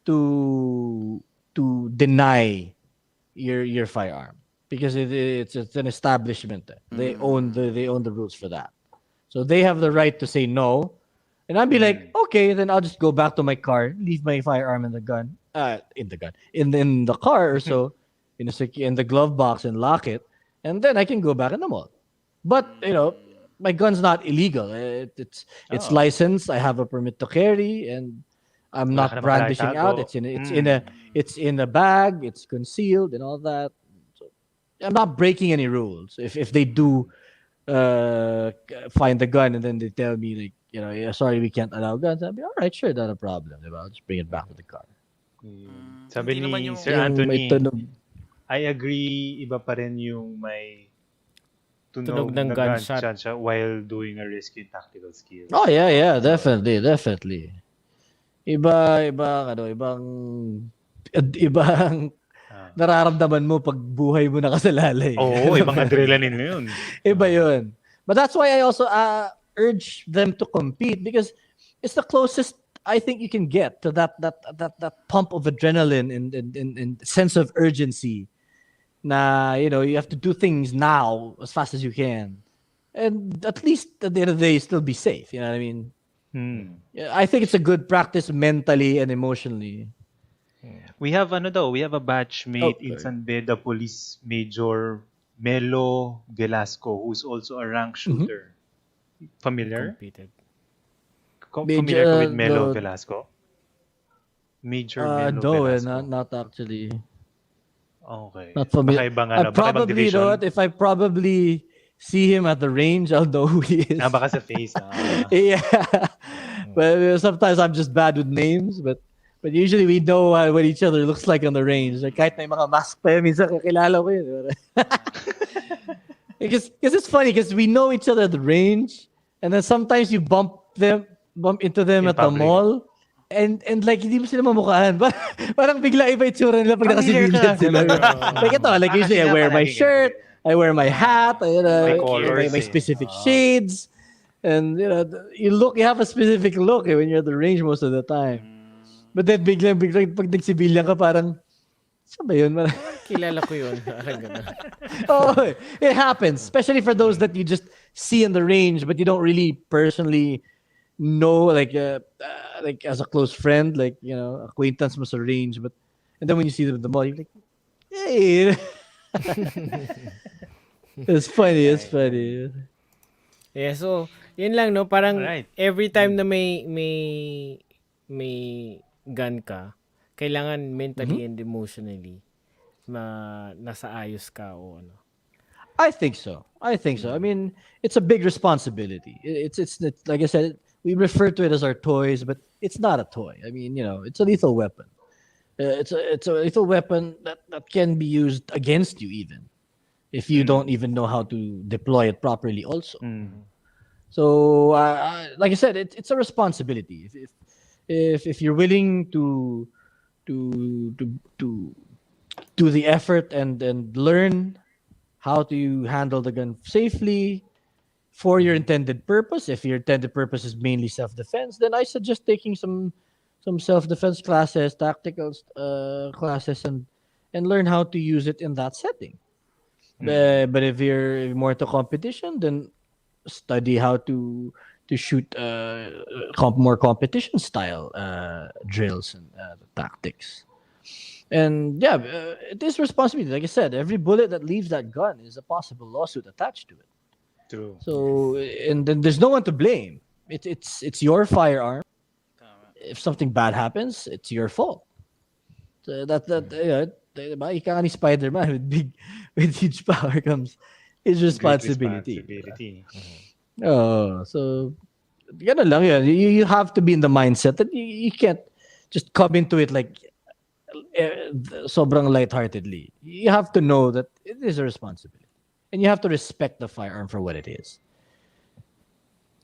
to deny your firearm because it's an establishment. They own the rules for that, so they have the right to say no. And I'd be like, okay, then I'll just go back to my car, leave my firearm in the car or so, in the glove box and lock it, and then I can go back in the mall. But my gun's not illegal. It's licensed. I have a permit to carry, and I'm not brandishing out. It's in a bag. It's concealed and all that. So I'm not breaking any rules. If they do find the gun and then they tell me like, yeah, sorry, we can't allow guns, I'll be all right, sure, not a problem. I'll just bring it back to the car. Sabi Hindi naman ni yung- Sir Yung may Anthony, tunog. I agree, iba pa rin yung may Tunog ng na gunshot. siya while doing a risky tactical skill. Oh yeah, definitely. Ibang nararamdaman mo pag buhay mo nakasalalay. Oo, ibang adrenaline na yun. Iba yun. But that's why I also urge them to compete because it's the closest I think you can get to that pump of adrenaline and sense of urgency. Na you have to do things now as fast as you can, and at least at the end of the day, still be safe. You know what I mean? Yeah, I think it's a good practice mentally and emotionally. We have a batchmate in sorry. San Beda Police Major Melo Velasco, who's also a rank shooter. Familiar? Competed. Familiar ka with Melo the- Velasco? Major Melo No, Velasco. not actually. Okay. Not familiar. Baka ibang, I baka ibang probably division. know it. If I probably see him at the range, I'll know who he is. Baka sa face. Yeah. But sometimes I'm just bad with names, but usually we know what each other looks like on the range. Like, kahit may mga mask pa yun, minsan kakilala ko yun. Because it's funny because we know each other at the range, and then sometimes you bump bump into them In at the public. mall. And like hindi mo sila mamukhaan. Parang bigla iba itsura nila pag Familiar naka-civilian ka. sila. Like ito, like Kasi usually I nga wear my palaging shirt, ganito I wear my hat, May Mga colors my eh. specific shades. And you have a specific look when you're at the range most of the time. But then biglang pag nag-civilian ka parang saan ba yun? Kilala ko yun. Parang ganun. Oh, it happens, especially for those that you just see in the range, but you don't really personally know, like as a close friend, like acquaintance mo sa range. But and then when you see them in the mall, you're like, hey, it's funny. It's funny. Yeah, so, yun lang, no? Parang Right. every time na may gun ka, kailangan mentally and emotionally nasa ayos ka o ano. I think so. I mean, it's a big responsibility. It's like I said, we refer to it as our toys, but it's not a toy. I mean, it's a lethal weapon. It's a lethal weapon that can be used against you even if you don't even know how to deploy it properly. Also, so like I said, it's a responsibility. If you're willing to do the effort and learn how to handle the gun safely for your intended purpose. If your intended purpose is mainly self-defense, then I suggest taking some self-defense classes, tactical classes, and learn how to use it in that setting. But if you're more to competition, then study how to shoot more competition style drills and tactics. And yeah, it is responsibility. Like I said, every bullet that leaves that gun is a possible lawsuit attached to it. True. So, and then there's no one to blame. It's your firearm. If something bad happens, it's your fault. So ika nga ni Spider-Man with huge power comes his responsibility. Oh, so ganun lang yun. You have to be in the mindset that you can't just come into it like sobrang lightheartedly. You have to know that it is a responsibility. And you have to respect the firearm for what it is.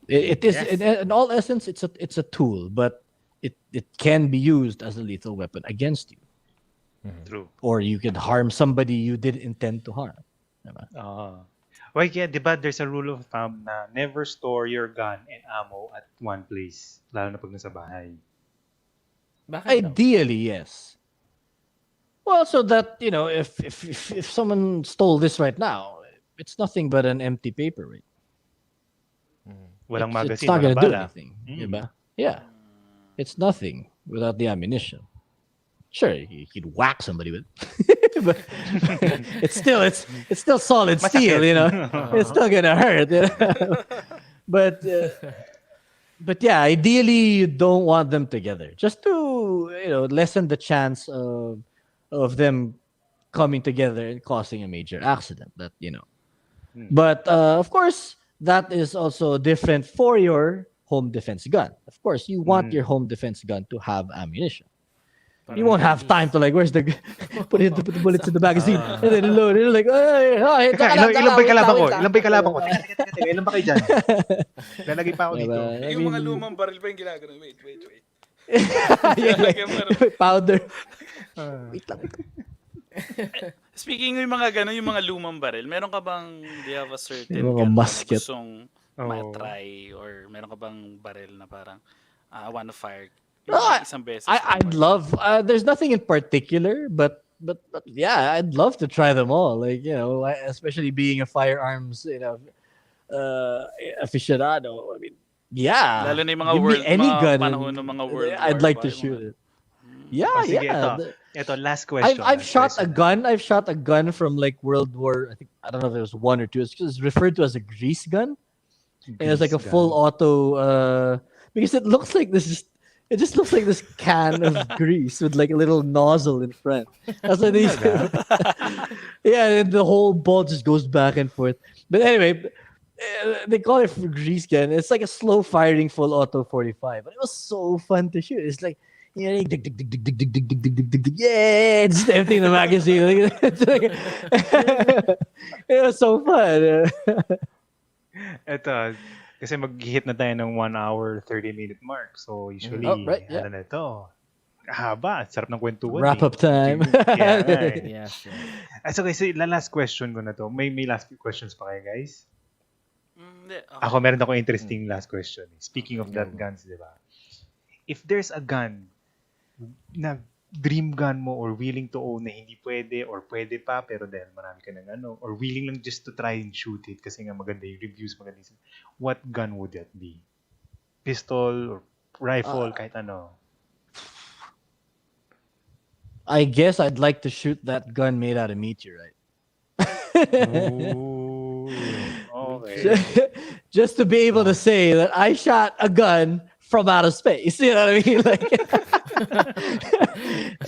It is in all essence, it's a tool, but it can be used as a lethal weapon against you. True. Or you could harm somebody you didn't intend to harm. Diba? Well, yeah, diba there's a rule of thumb na never store your gun and ammo at one place, lalo na pag nasa bahay. Bakit daw? Ideally, yes. Well, so that if someone stole this right now, it's nothing but an empty paperweight. Walang It's magazine, not walang gonna do bala. anything. Diba? Yeah. It's nothing without the ammunition. Sure, you could whack somebody with it. But it's still solid steel, It's still gonna hurt. But yeah, ideally you don't want them together. Just to lessen the chance of them coming together and causing a major accident. But of course, that is also different for your home defense gun. Of course, you want your home defense gun to have ammunition. You won't have time to where's the put the bullets in the magazine and then load it like Teka, ilan ba yung kalaban ko? Ilan ba yung kalaban ko? Teka, ilan ba kayo dyan? Lalagay pa ako dito. Yung mga lumang baril pa yung ginagano. Wait. Powder. Wait lang. Speaking ng mga gano'n, yung mga lumang baril, meron ka bang, do you have a certain Yung mga gun na musket. gustong matry or meron ka bang baril na parang I wanna fire isang beses? I'd love. There's nothing in particular, but yeah, I'd love to try them all. Like especially being a firearms aficionado. I mean, yeah. Lalo na yung mga give me world, any mga gun, panahon ng mga world I'd war like pa, to yung shoot mga- it. Yeah, Sige, yeah. ito, last question. I've shot a gun. I've shot a gun from like World War. I don't know if it was 1 or 2. It's referred to as a grease gun. And it's like a full auto. Because it looks like this. It just looks like this can of grease with like a little nozzle in front. That's what they do. Yeah, and the whole ball just goes back and forth. But anyway, they call it grease gun. It's like a slow firing full auto 45. But it was so fun to shoot. It's like dig, yeah, just emptying the magazine. It was so fun. Ito, Kasi mag-hit na tayo ng 1 hour, 30-minute mark. So, usually, Oh, right, yeah. ano na ito? Haba. Sarap ng kwentuhan. Wrap up time. Kaya nga eh. Yes, yes. So, kasi last question ko na to. May last few questions pa kayo, guys? Hindi. Okay. Ako, meron ako interesting last question. Speaking of that guns, di ba? If there's a gun na dream gun mo or willing to own na hindi pwede or pwede pa pero dahil marami ka ng ano or willing lang just to try and shoot it kasi nga maganda yung reviews, maganda yung... What gun would that be? Pistol or rifle, kahit ano? I guess I'd like to shoot that gun made out of meteorite. Ooh, okay. Just to be able to say that I shot a gun from outer space. You know what I mean? Like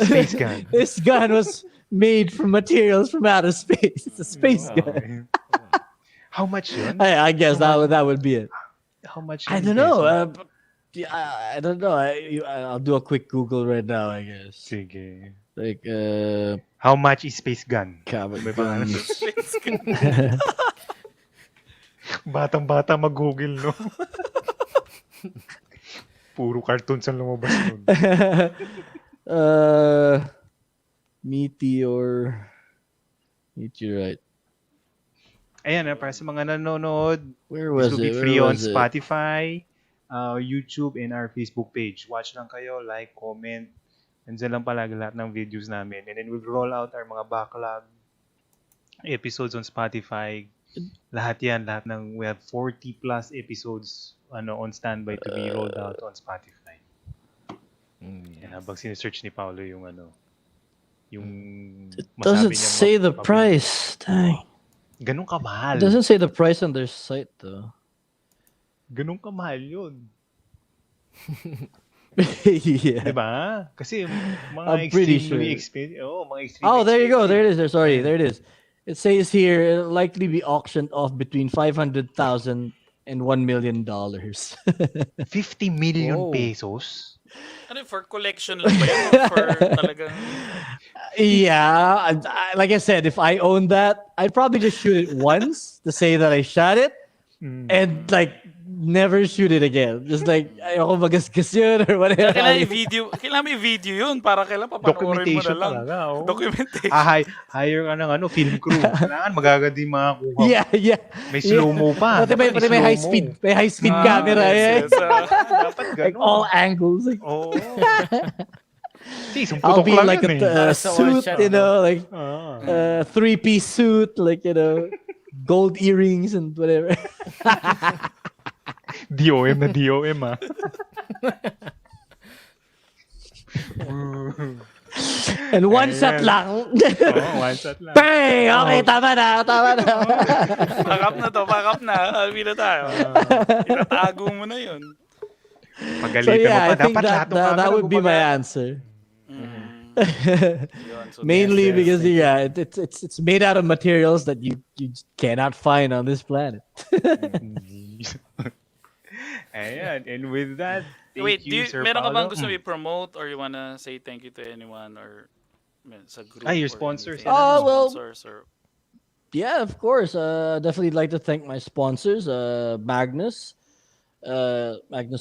Space gun. This gun was made from materials from outer space. It's a space gun. Okay. How much yun? I guess that would be it. How much? I yun, don't know. peso? I don't know. I'll do a quick Google right now, I guess. Sige. Like How much is space gun? cabin May pangalan. guns. Batang-bata mag-google, no? Puro cartoons ang lumabas nun. Meteorite. Ayan, para sa mga nanonood, Where this was will be it? free Where on was it? Spotify, YouTube, and our Facebook page. Watch lang kayo, like, comment. Nandiyan lang palagi lahat ng videos namin. And then we'll roll out our mga backlog episodes on Spotify. Lahat yan, we have 40 plus episodes on standby to be rolled out on Spotify. Yan, habang sinesearch ni Paulo yung yung It masabi doesn't niya say the mapapili. price. Dang. Ganun kamahal. It doesn't say the price on their site though. Ganun kamahal yun. Yeah. Diba? Kasi mga I'm pretty extremely sure. expensive. Oh, mga extremely Oh, there you go. expensive. There it is. There, sorry, there it is. It says here it'll likely be auctioned off between $500,000 and $1 million. 50 million Oh. pesos? Ano, for collection lang ba yun? Or for talagang... Yeah, like I said, if I owned that, I'd probably just shoot it once to say that I shot it, and like never shoot it again. Just like ayoko magasgas yun or whatever. Kailangan may video yun para kailan papanoorin mo na Documentation lang. talaga. Oh. Documentation. Hire ka ng film crew. Kailangan magaganda yung mga kuha. Yeah. May slow-mo pa. Pati may high speed, camera. Yes, Dapat Like ganun. all angles. Like, Oo. See, I'll be lang like yun a Basta one suit, shot, you know, like Ah. 3-piece suit, like gold earrings and whatever. DOM na DOM ah. And one shot Ayan. lang. One shot lang. Bang! Okay, tama na. Pack up na. Albi na tayo. Itatago mo na yun. So Pagalitan mo yeah, pa. I think Dapat lahat ng camera that would be my gumagamit. answer. Yun, so Mainly yes, because it's made out of materials that you cannot find on this planet. Ayan. And with that, thank Wait, you, Sir meron ka bang Paulo. gusto i-promote or you wanna say thank you to anyone or sa group? Your or sponsors. anything? Oh, well, Sponsors or... Yeah, of course. Definitely like to thank my sponsors, Magnus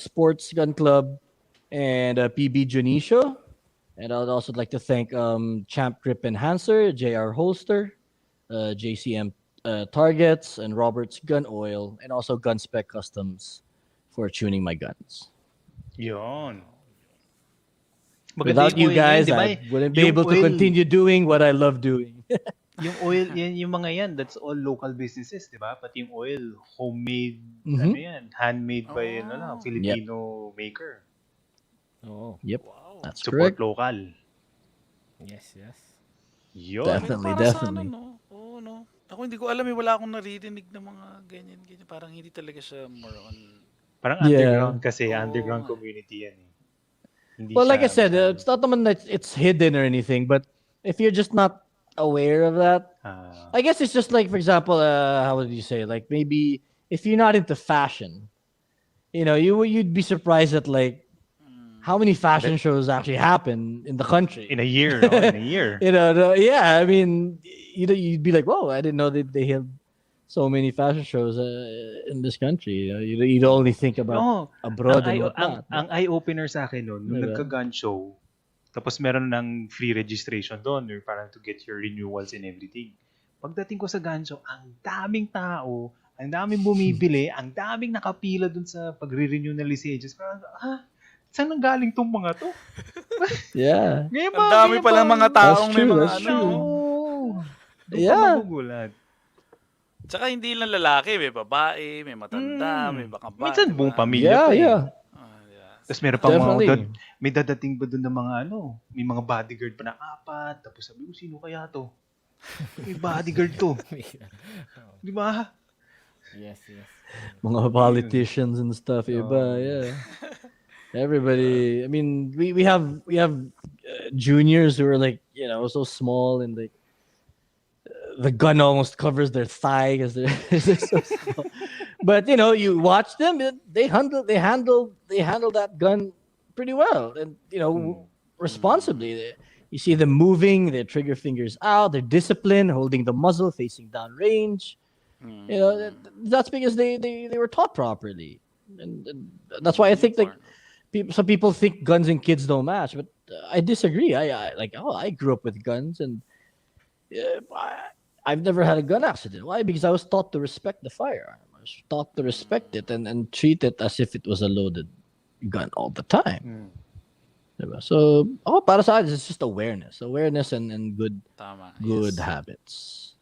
Sports Gun Club, and PB Junisho. And I'd also like to thank Champ Grip Enhancer, JR Holster, JCM Targets, and Roberts Gun Oil, and also Gun Spec Customs for tuning my guns. Yun. Without you guys, I wouldn't be able to continue doing what I love doing. Yung oil, yung mga yan, that's all local businesses, di ba? Pati yung oil, homemade, Mhm. yan, handmade by Filipino maker. Oh, Yep, Wow. that's Support correct. local. yes. Yun. Definitely. Para sa ano, no? Oo, no? Ako hindi ko alam, wala akong naririnig ng mga ganyan. Parang hindi talaga siya more on... Parang Yeah. underground kasi, Oo. underground community yan. Hindi Well, like I siya said, it's not naman that it's hidden or anything, but if you're just not aware of that, I guess it's just like, for example, how would you say, like maybe if you're not into fashion, you'd be surprised at like how many fashion shows actually happen in the country. in a year, no? In a year. Yeah, I mean, you'd be like, whoa, I didn't know that they had so many fashion shows in this country. You don't only think about Oo. abroad Ang and eye, whatnot. ang eye-opener sa akin noon, nung Diba? nagka-gun show, tapos meron ng free registration doon, or parang to get your renewals and everything. Pagdating ko sa gun show, ang daming tao, ang daming bumibili, ang daming nakapila doon sa pagre-renew ng licenses. Parang, saan nang galing tong mga to? Yeah. Ang dami palang mga taong may mga That's ano. true. Doon Yeah. ka magugulat. Tsaka hindi lang lalaki, may babae, may matanda, may baka ba. Minsan diba? buong pamilya pa eh. Yeah. Yeah. Tapos meron pang Definitely. may dadating ba doon ng mga may mga bodyguard pa na 4, tapos sabi ko, sino kaya to? May bodyguard to. Di ba? Yes. Mga politicians and stuff. Iba, yeah. Everybody. I mean, we have juniors who are like, so small and like the gun almost covers their thigh because they're so small. But you watch them; they handle that gun pretty well, and responsibly. You see them moving, their trigger fingers out, they're disciplined, holding the muzzle, facing down range. That's because they were taught properly, and that's why I think like some people think guns and kids don't match, but I disagree. I grew up with guns, and I've never had a gun accident. Why? Because I was taught to respect the firearm. I was taught to respect it and treat it as if it was a loaded gun all the time. Diba? So, para sa akin, it's just awareness and good habits.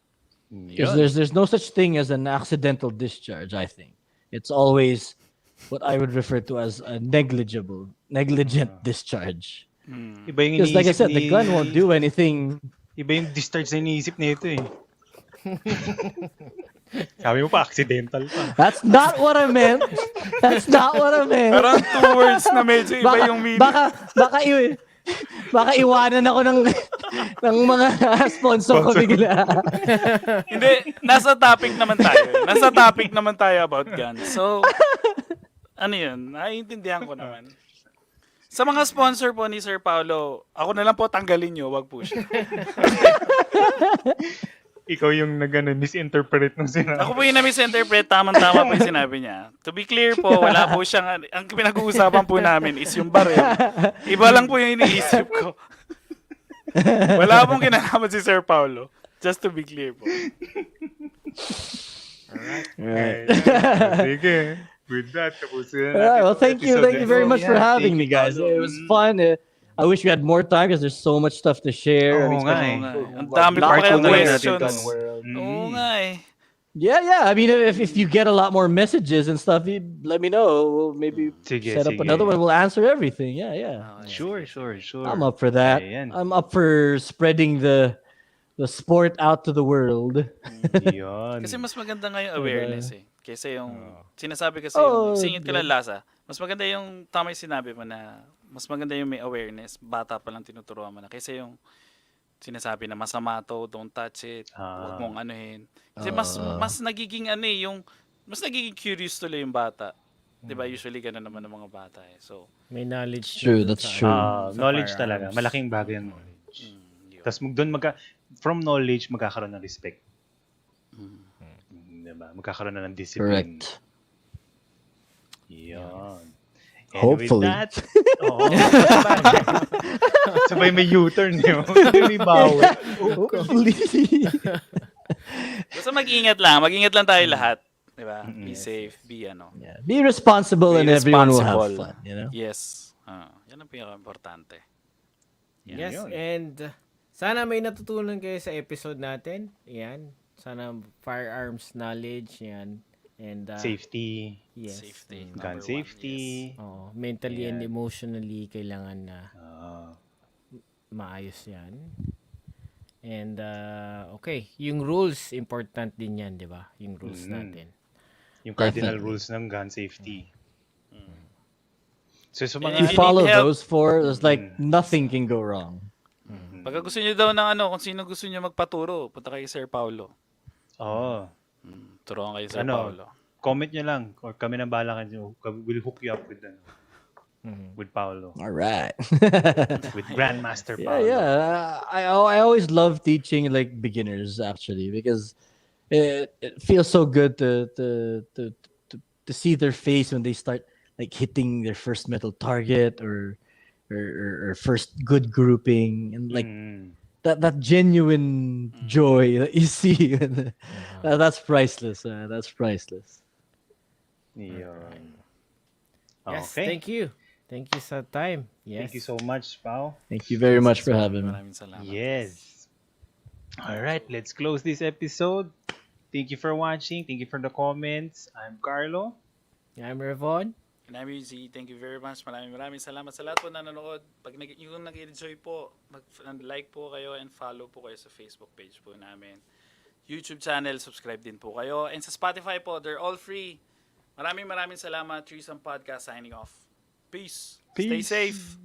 Because there's no such thing as an accidental discharge. I think it's always what I would refer to as a negligent discharge. Iba yung Because like I iniisip said, the gun won't do anything. Iba yung discharge na iniisip nito eh. Sabi mo pa, accidental pa. That's not what I meant. That's not what I meant. Parang 2 words na medyo iba yung meaning. Baka iwanan ako ng mga sponsor ko bigla. Hindi, nasa topic naman tayo. Nasa topic naman tayo about guns. So, ano yun? Naiintindihan ko naman. Sa mga sponsor po ni Sir Paulo, ako na lang po tanggalin nyo, wag po siya. Ikaw yung misinterpret ng sinabi. Ako po yung na-misinterpret, tamang-tama po yung sinabi niya. To be clear po, wala po siyang, ang pinag-uusapan po namin is yung baril. Iba lang po yung iniisip ko. Wala pong kinalaman si Sir Paulo. Just to be clear po. Alright. Sige. With that, tapusin na All right, natin well, thank you very much for having me, guys. It was fun. I wish we had more time because there's so much stuff to share. Oo nga eh. Ang dami pa kayong questions. Oo nga eh. Yeah. I mean, if you get a lot more messages and stuff, let me know. We'll maybe set up another one. We'll answer everything. Yeah. Sure. I'm up for that. Ayan. I'm up for spreading the sport out to the world. Yun. Kasi mas maganda nga yung awareness eh. Kaysa yung sinasabi kasi yung singit ka lang lasa. Mas maganda yung tama yung sinabi mo na mas maganda yung may awareness. Bata pa lang tinuturuan mo na. Kaysa yung sinasabi na masama to, don't touch it, huwag mong anuhin. Kasi mas nagiging mas nagiging curious tuloy yung bata. Diba? Usually ganun naman ng mga bata eh. So, may knowledge. That's true. Knowledge talaga. Malaking bagay ang knowledge. Tapos from knowledge, magkakaroon ng respect. Diba? Magkakaroon na ng discipline. Correct. Yun. And Hopefully. with that, sabay may U-turn yun. May bawi. Hopefully. basta mag-ingat lang tayo lahat. Diba? Be safe, be Yeah. Be responsible and everyone will have fun, Yes. Yan ang pinaka-importante. Yes, Yun. and sana may natutunan kayo sa episode natin. Yan. Sana firearms knowledge, yan. And Safety. yes. Safety. Gun number safety. Oo, mentally and emotionally kailangan na Ah. maayos yan. And okay, yung rules important din yan, 'di ba? Yung rules natin. Yung cardinal Definitely. rules ng gun safety. So sa And mga if You you follow need help- those four, it's like nothing can go wrong. Pagka gusto niyo daw ng kung sino gusto niyo magpaturo, punta kay Sir Paulo. Turuan kayo Sir Paulo. Comment nyo lang or kami na bahala kayo. We'll hook you up with with Paulo. All right. With Grandmaster Paulo. I always love teaching like beginners actually because it feels so good to see their face when they start like hitting their first metal target or first good grouping, and like Mm. that genuine joy that you see. That's priceless. That's priceless. Yun. Yes, Okay. thank you. Thank you sa time. Yes. Thank you so much, Pao. Thank you very much for having me. Maraming salamat. Yes. All right, let's close this episode. Thank you for watching. Thank you for the comments. I'm Carlo. I'm Revon. And I'm Easy. Thank you very much. Maraming salamat sa lahat po na nanonood. Pag yung nag-enjoy po, like po kayo and follow po kayo sa Facebook page po namin. YouTube channel, subscribe din po kayo. And sa Spotify po, they're all free. Maraming salamat. Threesome Podcast signing off. Peace. Stay safe.